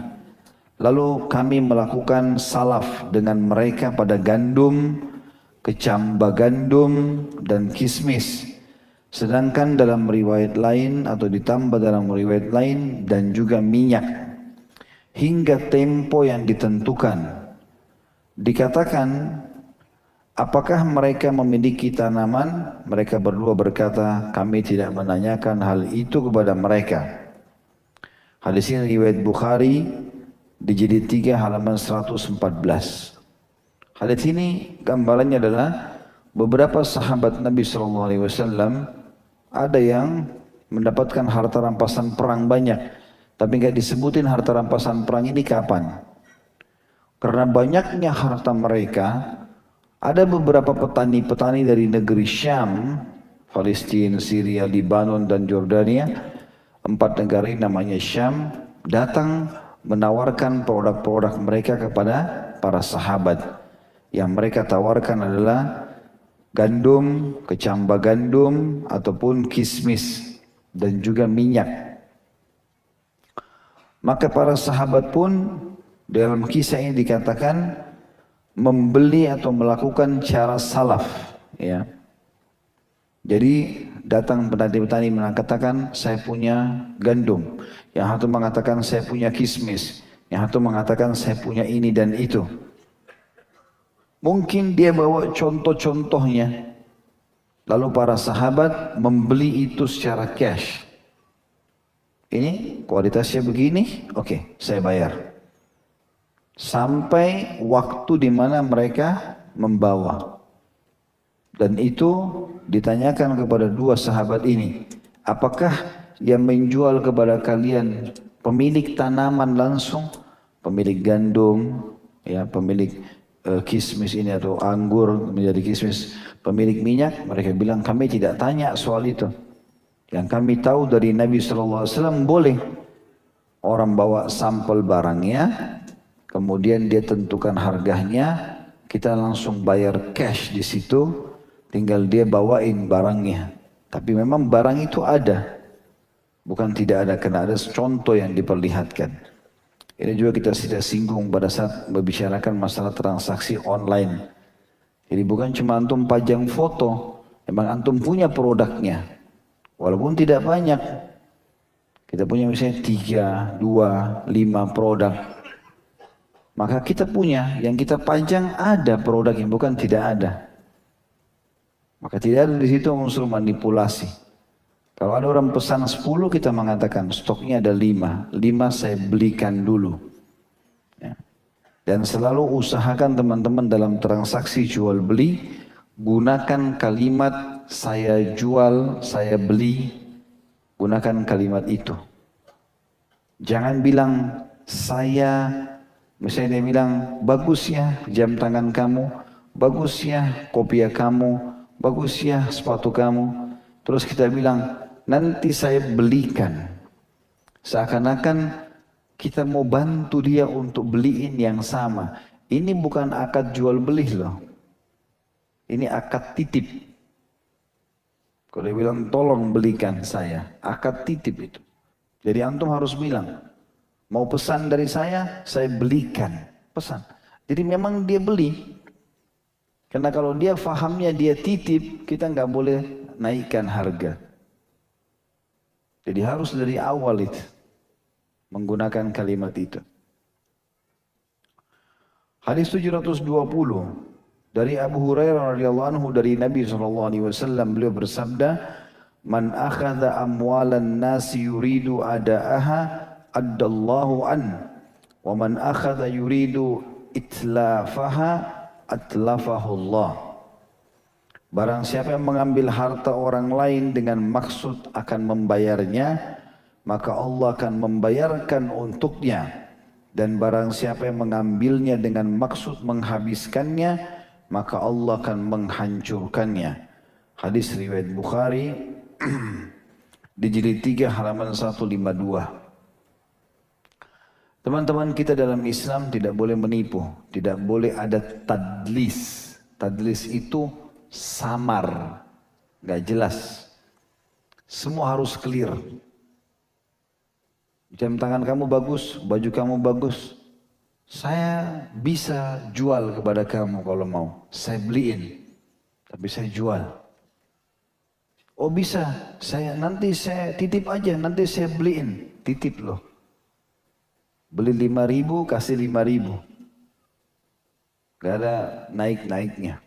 Lalu kami melakukan salaf dengan mereka pada gandum, kecamba gandum, dan kismis. Sedangkan dalam riwayat lain atau ditambah dalam riwayat lain dan juga minyak. Hingga tempo yang ditentukan. Dikatakan, apakah mereka memiliki tanaman? Mereka berdua berkata, kami tidak menanyakan hal itu kepada mereka. Hadis ini riwayat Bukhari di jilid 3 halaman 114. Hadis ini gambarannya adalah beberapa sahabat Nabi SAW ada yang mendapatkan harta rampasan perang banyak, tapi nggak disebutin harta rampasan perang ini kapan. Karena banyaknya harta mereka, ada beberapa petani-petani dari negeri Syam, Palestina, Syria, Lebanon, dan Jordania, 4 negara ini namanya Syam, datang menawarkan produk-produk mereka kepada para sahabat. Yang mereka tawarkan adalah gandum, kecamba gandum, ataupun kismis, dan juga minyak. Maka para sahabat pun dalam kisah ini dikatakan membeli atau melakukan cara salaf. Ya. Jadi datang petani-petani mengatakan saya punya gandum, yang satu mengatakan saya punya kismis, yang satu mengatakan saya punya ini dan itu. Mungkin dia bawa contoh-contohnya, lalu para sahabat membeli itu secara cash. Ini kualitasnya begini, oke, saya bayar. Sampai waktu di mana mereka membawa. Dan itu ditanyakan kepada 2 sahabat ini, apakah yang menjual kepada kalian pemilik tanaman langsung, pemilik gandum, ya, pemilik kismis ini atau anggur menjadi kismis, pemilik minyak? Mereka bilang kami tidak tanya soal itu. Yang kami tahu dari Nabi SAW boleh orang bawa sampel barangnya, kemudian dia tentukan harganya, kita langsung bayar cash di situ, tinggal dia bawain barangnya. Tapi memang barang itu ada, bukan tidak ada, karena ada contoh yang diperlihatkan. Ini juga kita sudah singgung pada saat membicarakan masalah transaksi online. Jadi bukan cuma antum pajang foto, memang antum punya produknya. Walaupun tidak banyak. Kita punya misalnya 3, 2, 5 produk. Maka kita punya, yang kita pajang ada produk yang bukan tidak ada. Maka tidak ada di situ unsur manipulasi. Kalau ada orang pesan 10, kita mengatakan stoknya ada 5. 5 saya belikan dulu. Ya. Dan selalu usahakan teman-teman dalam transaksi jual beli, gunakan kalimat saya jual, saya beli. Gunakan kalimat itu. Jangan bilang saya, misalnya dia bilang bagus ya jam tangan kamu, bagus ya kopiah kamu, bagus ya sepatu kamu. Terus kita bilang nanti saya belikan. Seakan-akan kita mau bantu dia untuk beliin yang sama. Ini bukan akad jual beli loh. Ini akad titip. Kalau dia bilang tolong belikan saya, akad titip itu. Jadi antum harus bilang, mau pesan dari saya belikan. Pesan. Jadi memang dia beli. Karena kalau dia fahamnya dia titip, kita nggak boleh naikkan harga. Jadi harus dari awal itu menggunakan kalimat itu. Hadis 720 dari Abu Hurairah radhiyallahu anhu dari Nabi SAW, beliau bersabda, "Man akhadha amwalan nasi yuridu ada'aha addallahu an, wa man akhadha yuridu itlafaha atlafahu Allah." Barang siapa yang mengambil harta orang lain dengan maksud akan membayarnya, maka Allah akan membayarkan untuknya. Dan barang siapa yang mengambilnya dengan maksud menghabiskannya, maka Allah akan menghancurkannya. Hadis riwayat Bukhari di jilid 3 halaman 152. Teman-teman kita dalam Islam tidak boleh menipu, tidak boleh ada tadlis. Tadlis itu samar, gak jelas. Semua harus clear. Jam tangan kamu bagus, baju kamu bagus, saya bisa jual kepada kamu kalau mau. Saya beliin, tapi saya jual. Oh bisa, nanti saya titip aja, nanti saya beliin. Titip loh. Beli 5.000, kasih 5.000. Gak ada naik-naiknya.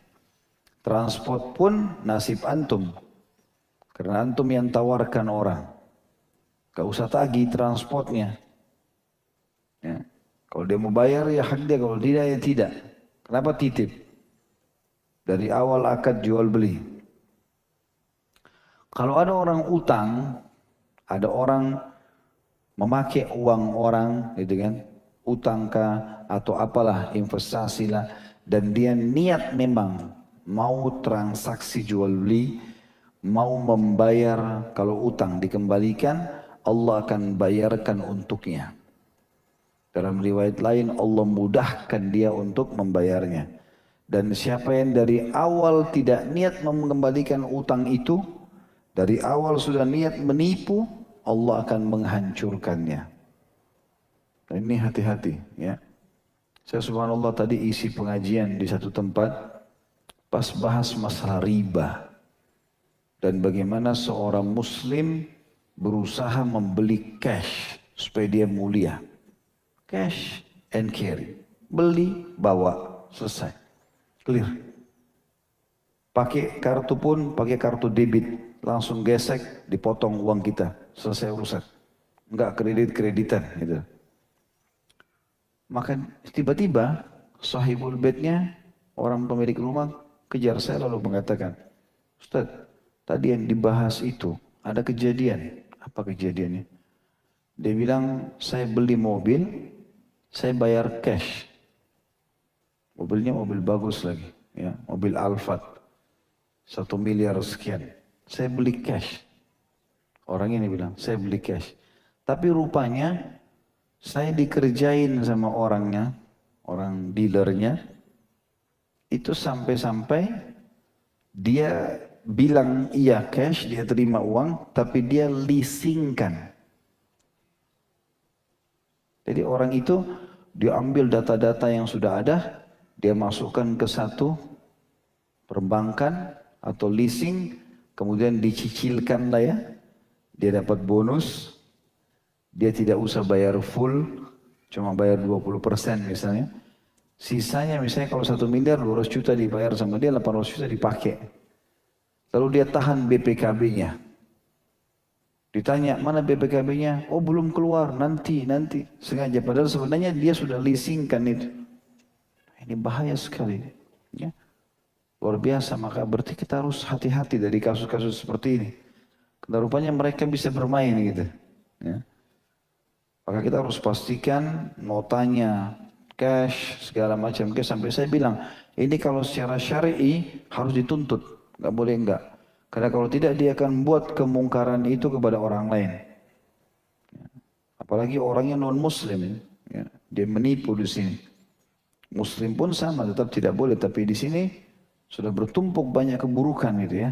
Transport pun nasib antum. Karena antum yang tawarkan orang. Gak usah tagih transportnya. Ya. Kalau dia mau bayar ya hak dia, kalau tidak ya tidak. Kenapa titip? Dari awal akad jual beli. Kalau ada orang utang, ada orang memakai uang orang, gitu kan, utangkah atau apalah, investasi lah, dan dia niat memang mau transaksi jual beli, mau membayar, kalau utang dikembalikan, Allah akan bayarkan untuknya. Dalam riwayat lain Allah mudahkan dia untuk membayarnya. Dan siapa yang dari awal tidak niat mengembalikan utang itu, dari awal sudah niat menipu, Allah akan menghancurkannya. Dan ini hati-hati ya. Saya subhanallah tadi isi pengajian di satu tempat, pas bahas masalah riba. Dan bagaimana seorang muslim berusaha membeli cash supaya dia mulia. Cash and carry. Beli, bawa, selesai. Clear. Pakai kartu pun, pakai kartu debit. Langsung gesek, dipotong uang kita. Selesai urusan. Enggak kredit-kreditan gitu. Maka tiba-tiba sahibul baitnya, orang pemilik rumah, kejar saya lalu mengatakan, Ustaz, tadi yang dibahas itu ada kejadian. Apa kejadiannya? Dia bilang, saya beli mobil, saya bayar cash. Mobilnya mobil bagus lagi, ya, mobil Alphard, 1 miliar sekian. Saya beli cash. Orang ini bilang, saya beli cash. Tapi rupanya saya dikerjain sama orangnya, orang dealernya. Itu sampai-sampai dia bilang iya cash, dia terima uang, tapi dia leasingkan. Jadi orang itu dia ambil data-data yang sudah ada, dia masukkan ke satu perbankan atau leasing, kemudian dicicilkan lah ya. Dia dapat bonus, dia tidak usah bayar full, cuma bayar 20% misalnya. Sisanya misalnya kalau 1 miliar 200 juta dibayar sama dia, 800 juta dipakai. Lalu dia tahan BPKB-nya. Ditanya, mana BPKB-nya? Oh belum keluar, nanti. Sengaja, padahal sebenarnya dia sudah leasingkan itu. Ini bahaya sekali. Ya. Luar biasa, maka berarti kita harus hati-hati dari kasus-kasus seperti ini. Karena rupanya mereka bisa bermain gitu. Ya. Maka kita harus pastikan notanya, cash, segala macam. Sampai saya bilang, ini kalau secara syar'i harus dituntut. Nggak boleh enggak. Karena kalau tidak dia akan buat kemungkaran itu kepada orang lain. Ya. Apalagi orang yang non-muslim. Ya. Dia menipu di sini. Muslim pun sama, tetap tidak boleh. Tapi di sini sudah bertumpuk banyak keburukan gitu ya.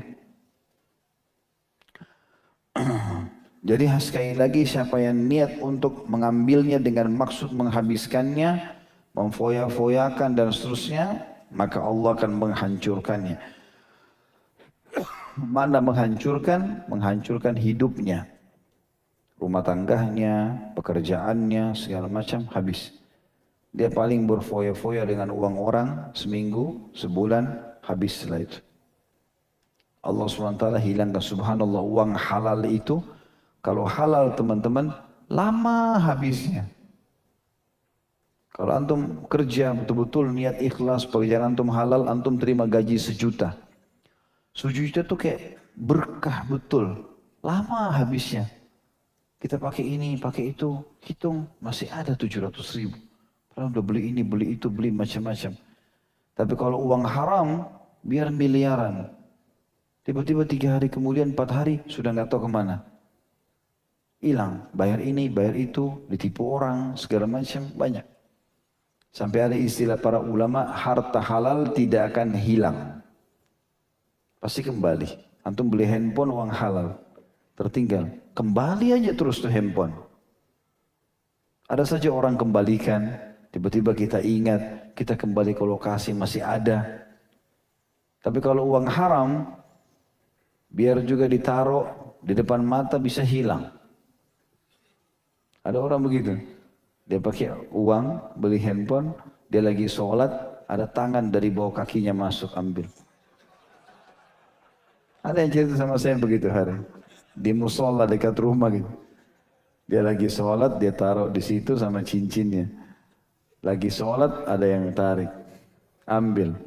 Jadi sekali lagi siapa yang niat untuk mengambilnya dengan maksud menghabiskannya, memfoya-foyakan dan seterusnya, maka Allah akan menghancurkannya. Mana menghancurkan? Menghancurkan hidupnya. Rumah tangganya, pekerjaannya, segala macam habis. Dia paling berfoya-foya dengan uang orang seminggu, sebulan, habis setelah itu. Allah SWT hilangkan, subhanallah, uang halal itu. Kalau halal teman-teman, lama habisnya. Kalau antum kerja betul-betul niat ikhlas, pekerjaan antum halal, antum terima gaji 1 juta. 1 juta itu kayak berkah betul. Lama habisnya. Kita pakai ini, pakai itu, hitung masih ada 700.000. Kalau udah beli ini, beli itu, beli macam-macam. Tapi kalau uang haram, biar miliaran. Tiba-tiba 3 hari kemudian, 4 hari, sudah nggak tahu kemana. Hilang, bayar ini, bayar itu, ditipu orang, segala macam, banyak. Sampai ada istilah para ulama, harta halal tidak akan hilang. Pasti kembali. Antum beli handphone uang halal, tertinggal. Kembali aja terus tuh handphone. Ada saja orang kembalikan, tiba-tiba kita ingat, kita kembali ke lokasi masih ada. Tapi kalau uang haram, biar juga ditaruh di depan mata bisa hilang. Ada orang begitu, dia pakai uang, beli handphone, dia lagi sholat, ada tangan dari bawah kakinya masuk ambil. Ada yang cerita sama saya begitu hari, di musola dekat rumah gitu. Dia lagi sholat, dia taruh di situ sama cincinnya. Lagi sholat, ada yang tarik, ambil.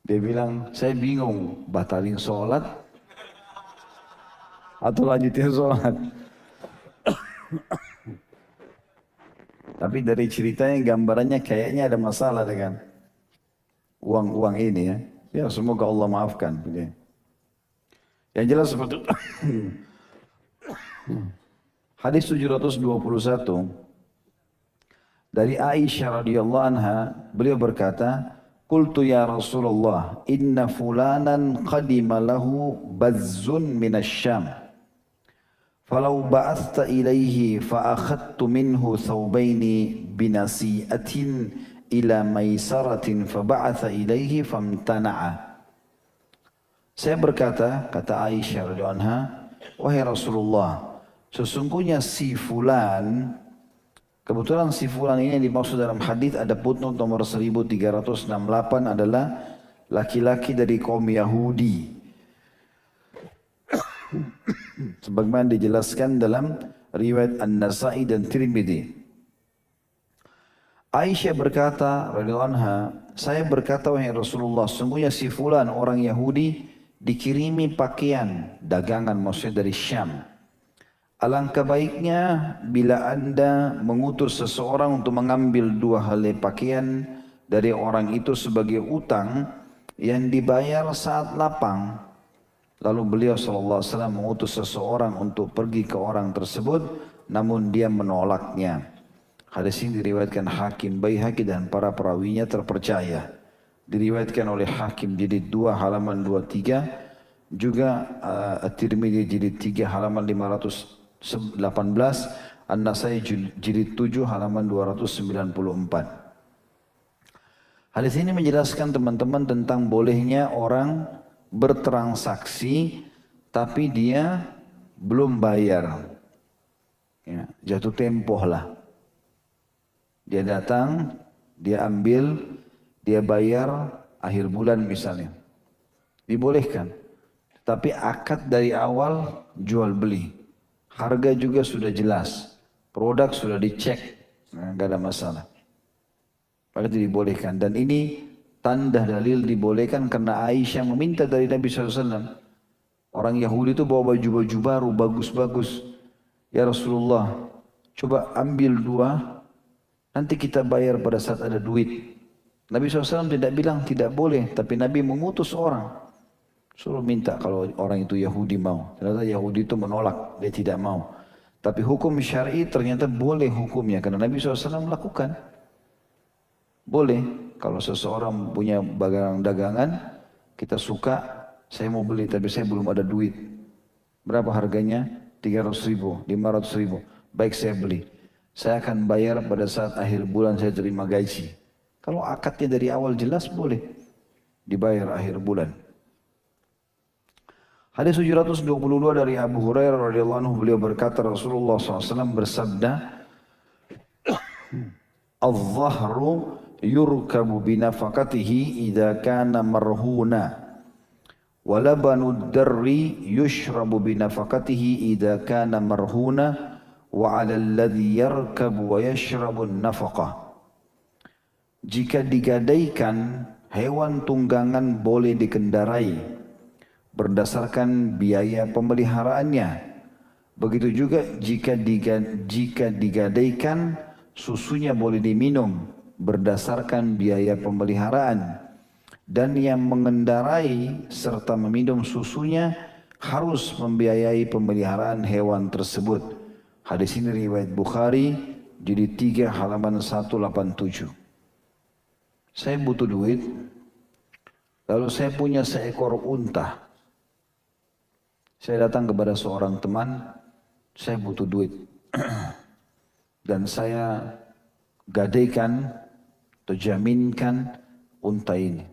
Dia bilang, saya bingung, batalin sholat atau lanjutin sholat. Tapi dari ceritanya, gambarannya kayaknya ada masalah dengan uang-uang ini ya. Ya semoga Allah maafkan. Yang jelas seperti itu. Hadis 721 dari Aisyah radhiyallahu anha, beliau berkata, "Qultu ya Rasulullah, inna fulanan qadima lahu bazzun minasy-Syam. Falau ba'athta ilaihi fa akhadtu minhu thawbaini binasi'atin ila maisaratin fa ba'atha ilaihi famtana'a." Saya berkata, kata Aisyah radhiyallahu anha, "Wahai Rasulullah, sesungguhnya si fulan," kebetulan si fulan ini yang dimaksud dalam hadis ada footnote nomor 1368 adalah laki-laki dari kaum Yahudi. Sebagaimana dijelaskan dalam riwayat An-Nasa'i dan Tirmidzi. Aisyah berkata radhiyallahu anha, saya berkata wahai Rasulullah, sungguhnya si fulan orang Yahudi dikirimi pakaian dagangan maksudnya dari Syam. Alangkah baiknya bila Anda mengutus seseorang untuk mengambil 2 helai pakaian dari orang itu sebagai utang yang dibayar saat lapang. Lalu beliau SAW mengutus seseorang untuk pergi ke orang tersebut, namun dia menolaknya. Hadis ini diriwayatkan Hakim, Baihaqi dan para perawinya terpercaya. Diriwayatkan oleh Hakim jilid 2 halaman 23, juga At-Tirmidzi jilid 3 halaman 518, An-Nasai jilid 7 halaman 294. Hadis ini menjelaskan teman-teman tentang bolehnya orang bertransaksi tapi dia belum bayar. Ya, jatuh tempoh lah. Dia datang, dia ambil, dia bayar akhir bulan misalnya. Dibolehkan. Tapi akad dari awal jual beli. Harga juga sudah jelas. Produk sudah dicek. Nggak ada masalah. Maka itu dibolehkan. Dan ini tanda dalil dibolehkan karena Aisyah meminta dari Nabi SAW. Orang Yahudi itu bawa baju-baju baru, bagus-bagus. Ya Rasulullah, coba ambil 2, nanti kita bayar pada saat ada duit. Nabi SAW tidak bilang tidak boleh, tapi Nabi mengutus orang. Suruh minta kalau orang itu Yahudi mau. Ternyata Yahudi itu menolak, dia tidak mau. Tapi hukum syar'i ternyata boleh hukumnya, karena Nabi SAW melakukan. Boleh. Kalau seseorang punya barang dagangan, kita suka, saya mau beli tapi saya belum ada duit. Berapa harganya? 300.000, 500.000. Baik saya beli. Saya akan bayar pada saat akhir bulan saya terima gaji. Kalau akadnya dari awal jelas boleh dibayar akhir bulan. Hadis 722 dari Abu Hurairah radhiyallahu anhu, beliau berkata Rasulullah SAW bersabda, "Al-dhahru yurkabu binafakatihi idha kana marhuna wa labanu darri yushrabu binafakatihi idha kana marhuna wa ala alladhi yarkabu wa yashrabu nafaqah." Jika digadaikan, hewan tunggangan boleh dikendarai berdasarkan biaya pemeliharaannya. Begitu juga jika digadaikan, susunya boleh diminum berdasarkan biaya pemeliharaan, dan yang mengendarai serta meminum susunya harus membiayai pemeliharaan hewan tersebut. Hadis ini riwayat Bukhari jilid 3 halaman 187. Saya butuh duit, lalu saya punya seekor unta. Saya datang kepada seorang teman, saya butuh duit dan saya gadaikan atau jaminkan unta ini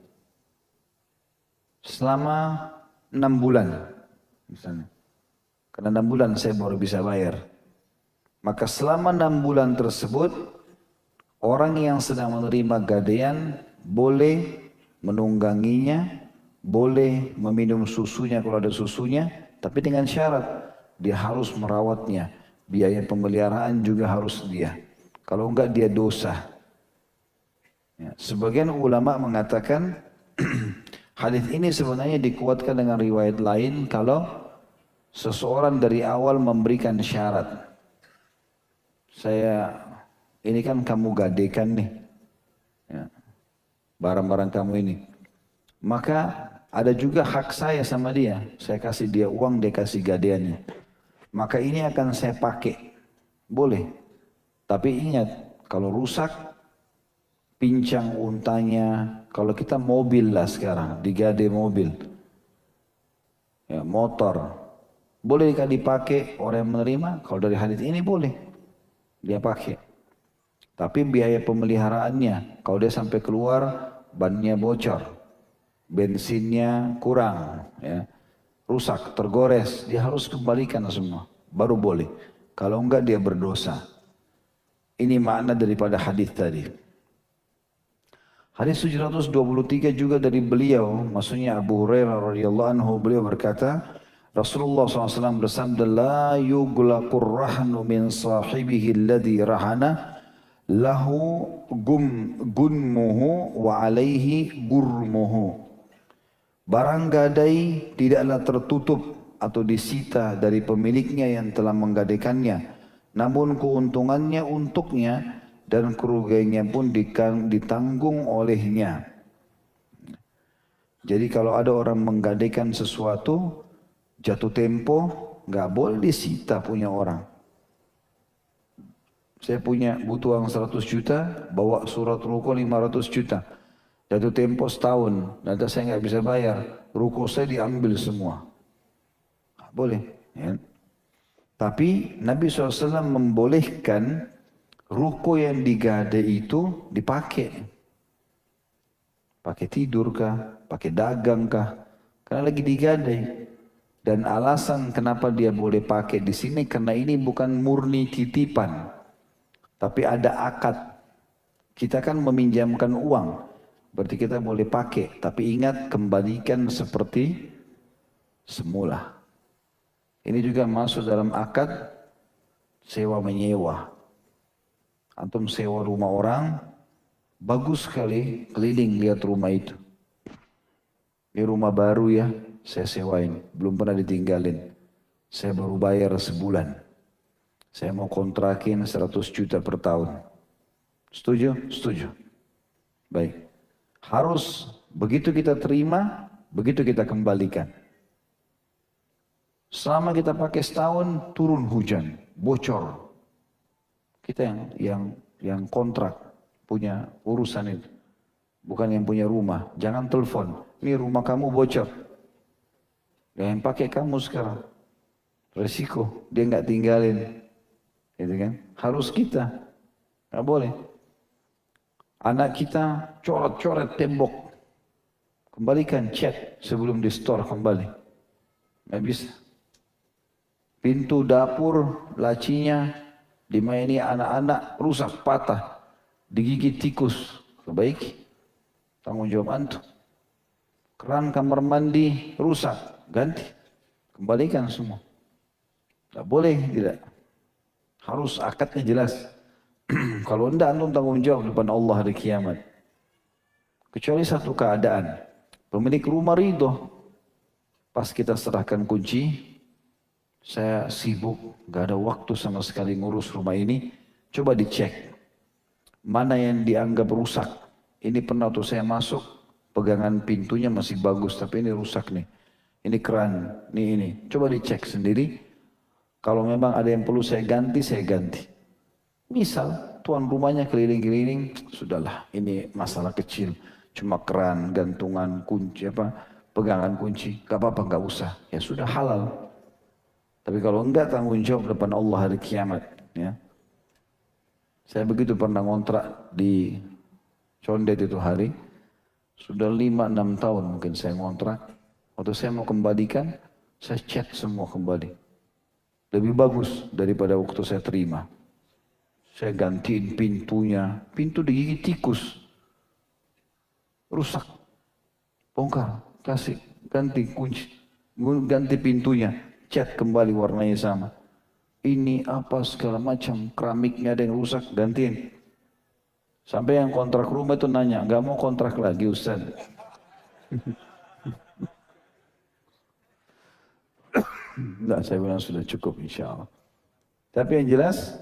selama 6 bulan misalnya. Karena 6 bulan saya baru bisa bayar. Maka selama 6 bulan tersebut, orang yang sedang menerima gadaian boleh menungganginya, boleh meminum susunya kalau ada susunya, tapi dengan syarat dia harus merawatnya. Biaya pemeliharaan juga harus dia. Kalau enggak dia dosa. Ya, sebagian ulama mengatakan hadis ini sebenarnya dikuatkan dengan riwayat lain kalau seseorang dari awal memberikan syarat. Ini kan kamu gadaikan nih, ya, barang-barang kamu ini. Maka ada juga hak saya sama dia. Saya kasih dia uang, dia kasih gadaiannya. Maka ini akan saya pakai. Boleh. Tapi ingat, kalau rusak, pincang untanya. Kalau kita mobil lah sekarang, digadai mobil. Ya, motor. Boleh dipakai orang yang menerima? Kalau dari hadis ini boleh. Dia pakai. Tapi biaya pemeliharaannya, kalau dia sampai keluar, bannya bocor, bensinnya kurang, ya, rusak, tergores, dia harus kembalikan semua, baru boleh. Kalau enggak dia berdosa. Ini makna daripada hadis tadi. Hadis 723 juga dari beliau, maksudnya Abu Hurairah radhiyallahu anhu, beliau berkata, Rasulullah SAW bersabda, la yuglaqur rahnu min sahibihi alladhi rahana lahu gunmuhu wa alaihi gurmuhu. Barang gadai tidaklah tertutup atau disita dari pemiliknya yang telah menggadaikannya, namun keuntungannya untuknya dan kerugiannya pun ditanggung olehnya. Jadi kalau ada orang menggadaikan sesuatu, jatuh tempo, nggak boleh disita punya orang. Saya butuh uang 100 juta, bawa surat ruko 500 juta. Jatuh tempo setahun, nanti saya nggak bisa bayar, ruko saya diambil semua. Nggak boleh. Ya. Tapi Nabi SAW membolehkan ruko yang digadai itu dipakai. Pakai tidur kah, pakai dagang kah, karena lagi digadai. Dan alasan kenapa dia boleh pakai di sini karena ini bukan murni titipan, tapi ada akad. Kita kan meminjamkan uang, berarti kita boleh pakai. Tapi ingat, kembalikan seperti semula. Ini juga masuk dalam akad sewa menyewa. Antum sewa rumah orang, bagus sekali, keliling lihat rumah itu. Ini rumah baru ya, saya sewain, belum pernah ditinggalin. Saya baru bayar sebulan. Saya mau kontrakin 100 juta per tahun. Setuju? Setuju. Baik. Harus begitu kita terima, begitu kita kembalikan. Selama kita pakai setahun, turun hujan, bocor. Kita yang kontrak punya urusan itu. Bukan yang punya rumah. Jangan telepon. Ini rumah kamu bocor. Yang pakai kamu sekarang. Resiko. Dia nggak tinggalin. Gitu kan? Harus kita. Nggak boleh. Anak kita coret-coret tembok. Kembalikan cat sebelum di store kembali. Nggak bisa. Pintu dapur, lacinya dimaini anak-anak, rusak, patah. Digigit tikus. Perbaiki. Tanggung jawab antum. Keran kamar mandi rusak, ganti. Kembalikan semua. Tak boleh, tidak. Harus akadnya jelas. Kalau tidak, antum tanggung jawab depan Allah hari kiamat. Kecuali satu keadaan. Pemilik rumah ridho. Pas kita serahkan kunci, saya sibuk, gak ada waktu sama sekali ngurus rumah ini. Coba dicek. Mana yang dianggap rusak. Ini pernah tuh saya masuk, pegangan pintunya masih bagus, tapi ini rusak nih. Ini keran, ini. Coba dicek sendiri. Kalau memang ada yang perlu saya ganti, saya ganti. Misal, tuan rumahnya keliling-keliling, sudahlah, ini masalah kecil. Cuma keran, gantungan, kunci, pegangan kunci. Gak apa-apa, gak usah. Ya sudah halal. Tapi kalau enggak, tanggung jawab depan Allah hari kiamat. Ya. Saya begitu pernah ngontrak di Condet itu hari, sudah 5-6 tahun mungkin saya ngontrak. Waktu saya mau kembalikan, saya cat semua kembali. Lebih bagus daripada waktu saya terima. Saya gantiin pintunya, pintu digigit tikus, rusak, bongkar, kasih, ganti kunci, ganti pintunya, cat kembali warnanya sama. Ini apa segala macam, keramiknya ada yang rusak, gantiin. Sampai yang kontrak rumah itu nanya, nggak mau kontrak lagi Ustaz? Enggak, saya bilang sudah cukup insya Allah. Tapi yang jelas,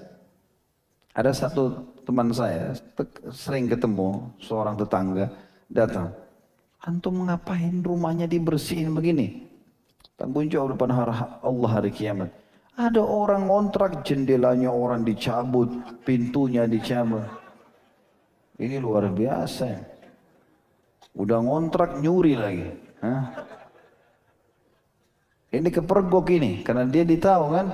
ada satu teman saya, sering ketemu, seorang tetangga, datang. Antum ngapain rumahnya dibersihin begini? Tanggung jawab depan Allah hari kiamat. Ada orang kontrak, jendelanya orang dicabut, pintunya dicabut. Ini luar biasa. Udah ngontrak nyuri lagi. Hah? Ini kepergok ini, karena dia ditahu kan,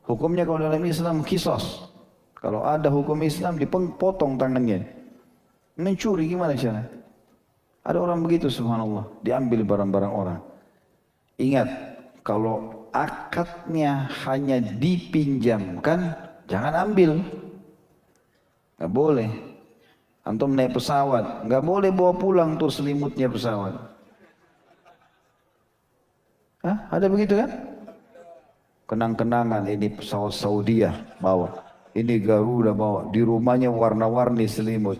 hukumnya kalau dalam Islam kisos. Kalau ada hukum Islam dipotong tangannya. Mencuri gimana cara? Ada orang begitu subhanallah, diambil barang-barang orang. Ingat, kalau akadnya hanya dipinjamkan, jangan ambil. Nggak boleh. Antum naik pesawat, nggak boleh bawa pulang tuh selimutnya pesawat. Hah? Ada begitu kan? Kenang-kenangan ini pesawat Saudiah bawa. Ini Garuda bawa. Di rumahnya warna-warni selimut.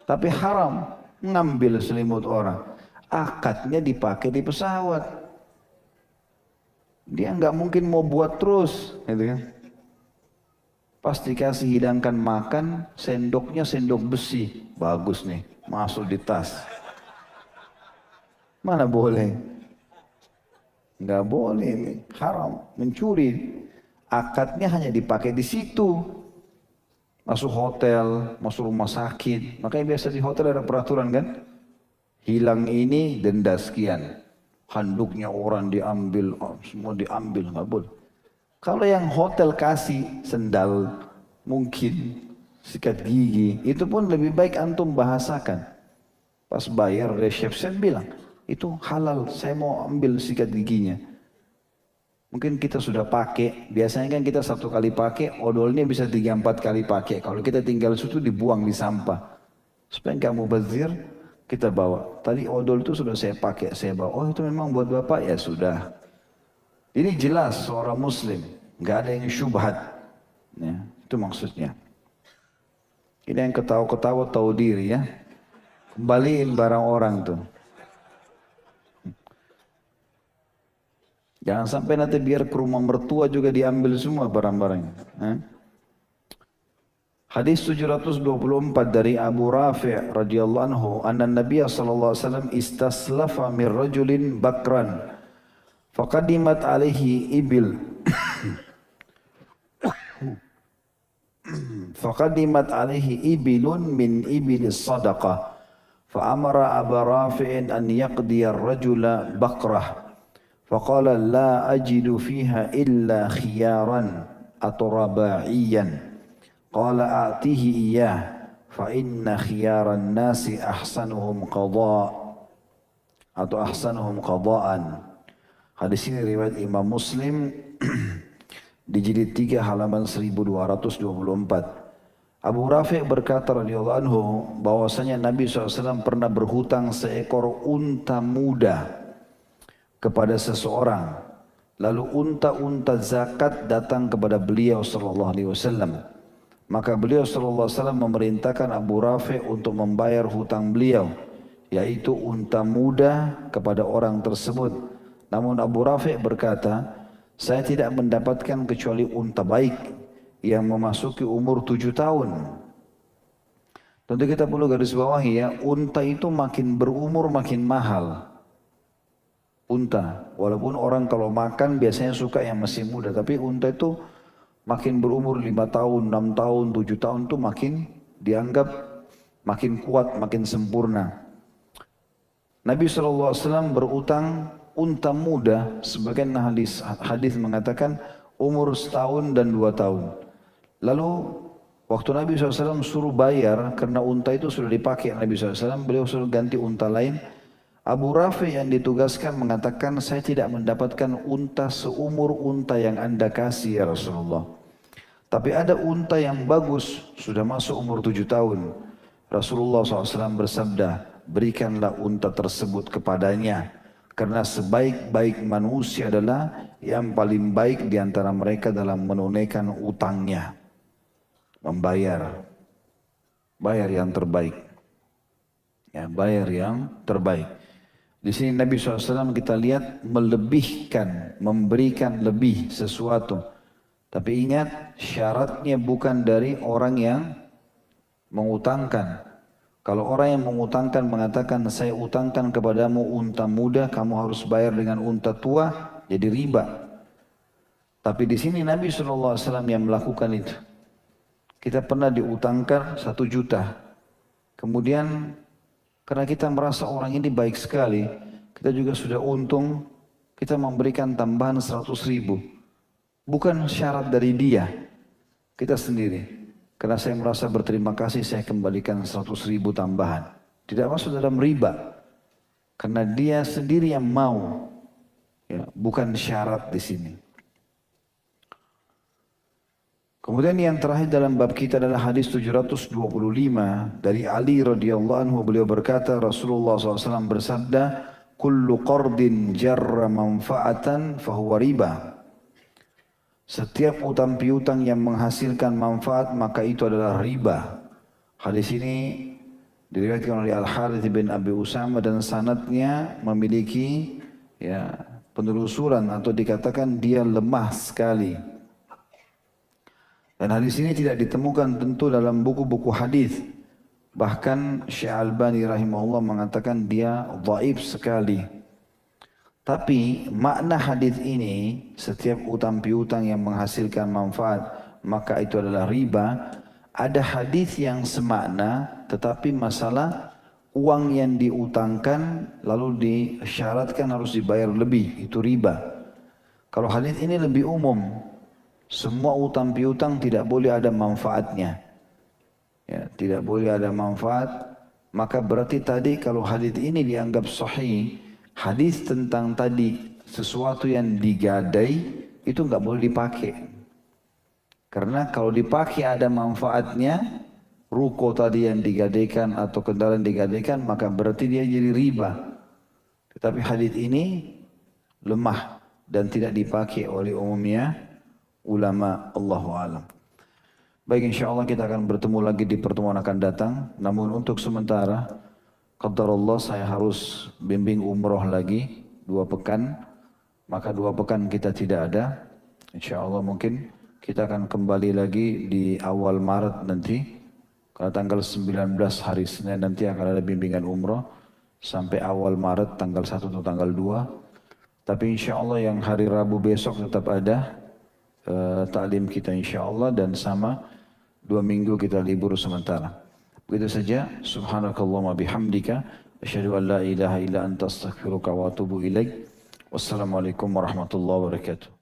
Tapi haram ngambil selimut orang. Akadnya dipakai di pesawat. Dia nggak mungkin mau buat terus, gitu kan? Pas dikasih hidangkan makan, sendoknya sendok besi. Bagus nih, masuk di tas. Mana boleh? Nggak boleh, haram, mencuri. Akadnya hanya dipakai di situ. Masuk hotel, masuk rumah sakit. Makanya biasa di hotel ada peraturan kan? Hilang ini denda sekian. Handuknya orang diambil, semua diambil, nggak boleh. Kalau yang hotel kasih sendal, mungkin sikat gigi, itu pun lebih baik antum bahasakan. Pas bayar resepsi bilang, itu halal, saya mau ambil sikat giginya. Mungkin kita sudah pakai, biasanya kan kita 1 kali pakai, odolnya bisa 3-4 kali pakai. Kalau kita tinggal situ dibuang di sampah. Supaya nggak mubazir, kita bawa. Tadi odol itu sudah saya pakai, saya bawa. Oh itu memang buat bapak, ya sudah. Ini jelas seorang muslim, nggak ada yang syubhat. Ya, itu maksudnya. Ini yang ketawa-ketawa tahu diri ya. Kembaliin barang orang tuh. Jangan sampai nanti biar ke rumah mertua juga diambil semua barang-barangnya. Hadis 724 dari Abu Rafi' radhiyallahu anhu, anna Nabiy sallallahu alaihi wasallam istaslafa min rajulin bakran. Faqadimat alaihi ibil. Faqadimat alaihi ibilun min ibilis sadaqah. Fa'amara Abu Rafi'in an yaqdiya ar-rajula bakrah. Faqala la ajidu fiha illa khiyaran atau rabaiyan. Qala a'tihi iyah fa inna khiyaran nasi ahsanuhum qada' atau ahsanuhum qada'an. Hadis ini riwayat Imam Muslim di jilid 3 halaman 1224. Abu Rafi' berkata radhiyallahu anhu bahwasanya Nabi SAW pernah berhutang seekor unta muda kepada seseorang. Lalu unta-unta zakat datang kepada beliau sallallahu alaihi wasallam. Maka beliau sallallahu alaihi wasallam memerintahkan Abu Rafi' untuk membayar hutang beliau, yaitu unta muda kepada orang tersebut. Namun Abu Rafi' berkata, saya tidak mendapatkan kecuali unta baik yang memasuki umur 7 tahun. Tentu kita perlu garis bawahi ya, unta itu makin berumur makin mahal. Unta, walaupun orang kalau makan biasanya suka yang masih muda, tapi unta itu makin berumur 5 tahun, 6 tahun, 7 tahun itu makin dianggap makin kuat, makin sempurna. Nabi SAW berutang unta muda, sebagian hadis mengatakan umur 1 tahun dan 2 tahun. Lalu Waktu Nabi SAW suruh bayar karena unta itu sudah dipakai Nabi SAW, beliau suruh ganti unta lain. Abu Rafi yang ditugaskan mengatakan, saya tidak mendapatkan unta seumur unta yang Anda kasih ya Rasulullah. Tapi ada unta yang bagus, sudah masuk umur 7 tahun. Rasulullah SAW bersabda, berikanlah unta tersebut kepadanya. Karena sebaik-baik manusia adalah yang paling baik diantara mereka dalam menunaikan utangnya. Membayar. Bayar yang terbaik. Ya, bayar yang terbaik. Di sini Nabi SAW kita lihat melebihkan, memberikan lebih sesuatu. Tapi ingat syaratnya bukan dari orang yang mengutangkan. Kalau orang yang mengutangkan mengatakan saya utangkan kepadamu unta muda, kamu harus bayar dengan unta tua, jadi riba. Tapi di sini Nabi SAW yang melakukan itu. Kita pernah diutangkan 1 juta. Kemudian karena kita merasa orang ini baik sekali, kita juga sudah untung, kita memberikan tambahan 100.000. Bukan syarat dari dia, kita sendiri. Karena saya merasa berterima kasih, saya kembalikan 100.000 tambahan. Tidak masuk dalam riba. Karena dia sendiri yang mau, ya, bukan syarat di sini. Kemudian yang terakhir dalam bab kita adalah hadis 725 dari Ali radhiyallahu anhu, beliau berkata Rasulullah SAW bersabda, kullu qardin jarra manfaatan fahuwa riba. Setiap utang piutang yang menghasilkan manfaat maka itu adalah riba. Hadis ini diriwayatkan oleh Al-Harits bin Abi Usama dan sanadnya memiliki ya penelusuran atau dikatakan dia lemah sekali. Dan hadis ini tidak ditemukan tentu dalam buku-buku hadis. Bahkan Syekh Albani rahimahullah mengatakan dia dhaif sekali. Tapi makna hadis ini, setiap utang piutang yang menghasilkan manfaat maka itu adalah riba. Ada hadis yang semakna, tetapi masalah uang yang diutangkan lalu disyaratkan harus dibayar lebih, itu riba. Kalau hadis ini lebih umum. Semua utang piutang tidak boleh ada manfaatnya. Ya, tidak boleh ada manfaat. Maka berarti tadi kalau hadis ini dianggap sahih, hadis tentang tadi sesuatu yang digadai itu nggak boleh dipakai. Karena kalau dipakai ada manfaatnya, ruko tadi yang digadaikan atau kendaraan digadaikan, maka berarti dia jadi riba. Tetapi hadis ini lemah dan tidak dipakai oleh umumnya ulama. Allahu a'lam. Baik, insyaallah kita akan bertemu lagi di pertemuan akan datang. Namun untuk sementara, qadarullah saya harus bimbing umroh lagi 2 pekan. Maka 2 pekan kita tidak ada. Insyaallah mungkin kita akan kembali lagi di awal Maret nanti. Karena tanggal 19 hari Senin nanti akan ada bimbingan umroh. Sampai awal Maret tanggal 1 atau tanggal 2. Tapi insyaallah yang hari Rabu besok tetap ada taklim kita insyaallah, dan sama 2 minggu kita libur sementara. Begitu saja. Subhanakallahumma bihamdika asyhadu an la ilaha illa anta astaghfiruka wa atubu ilaik. Wassalamualaikum warahmatullahi wabarakatuh.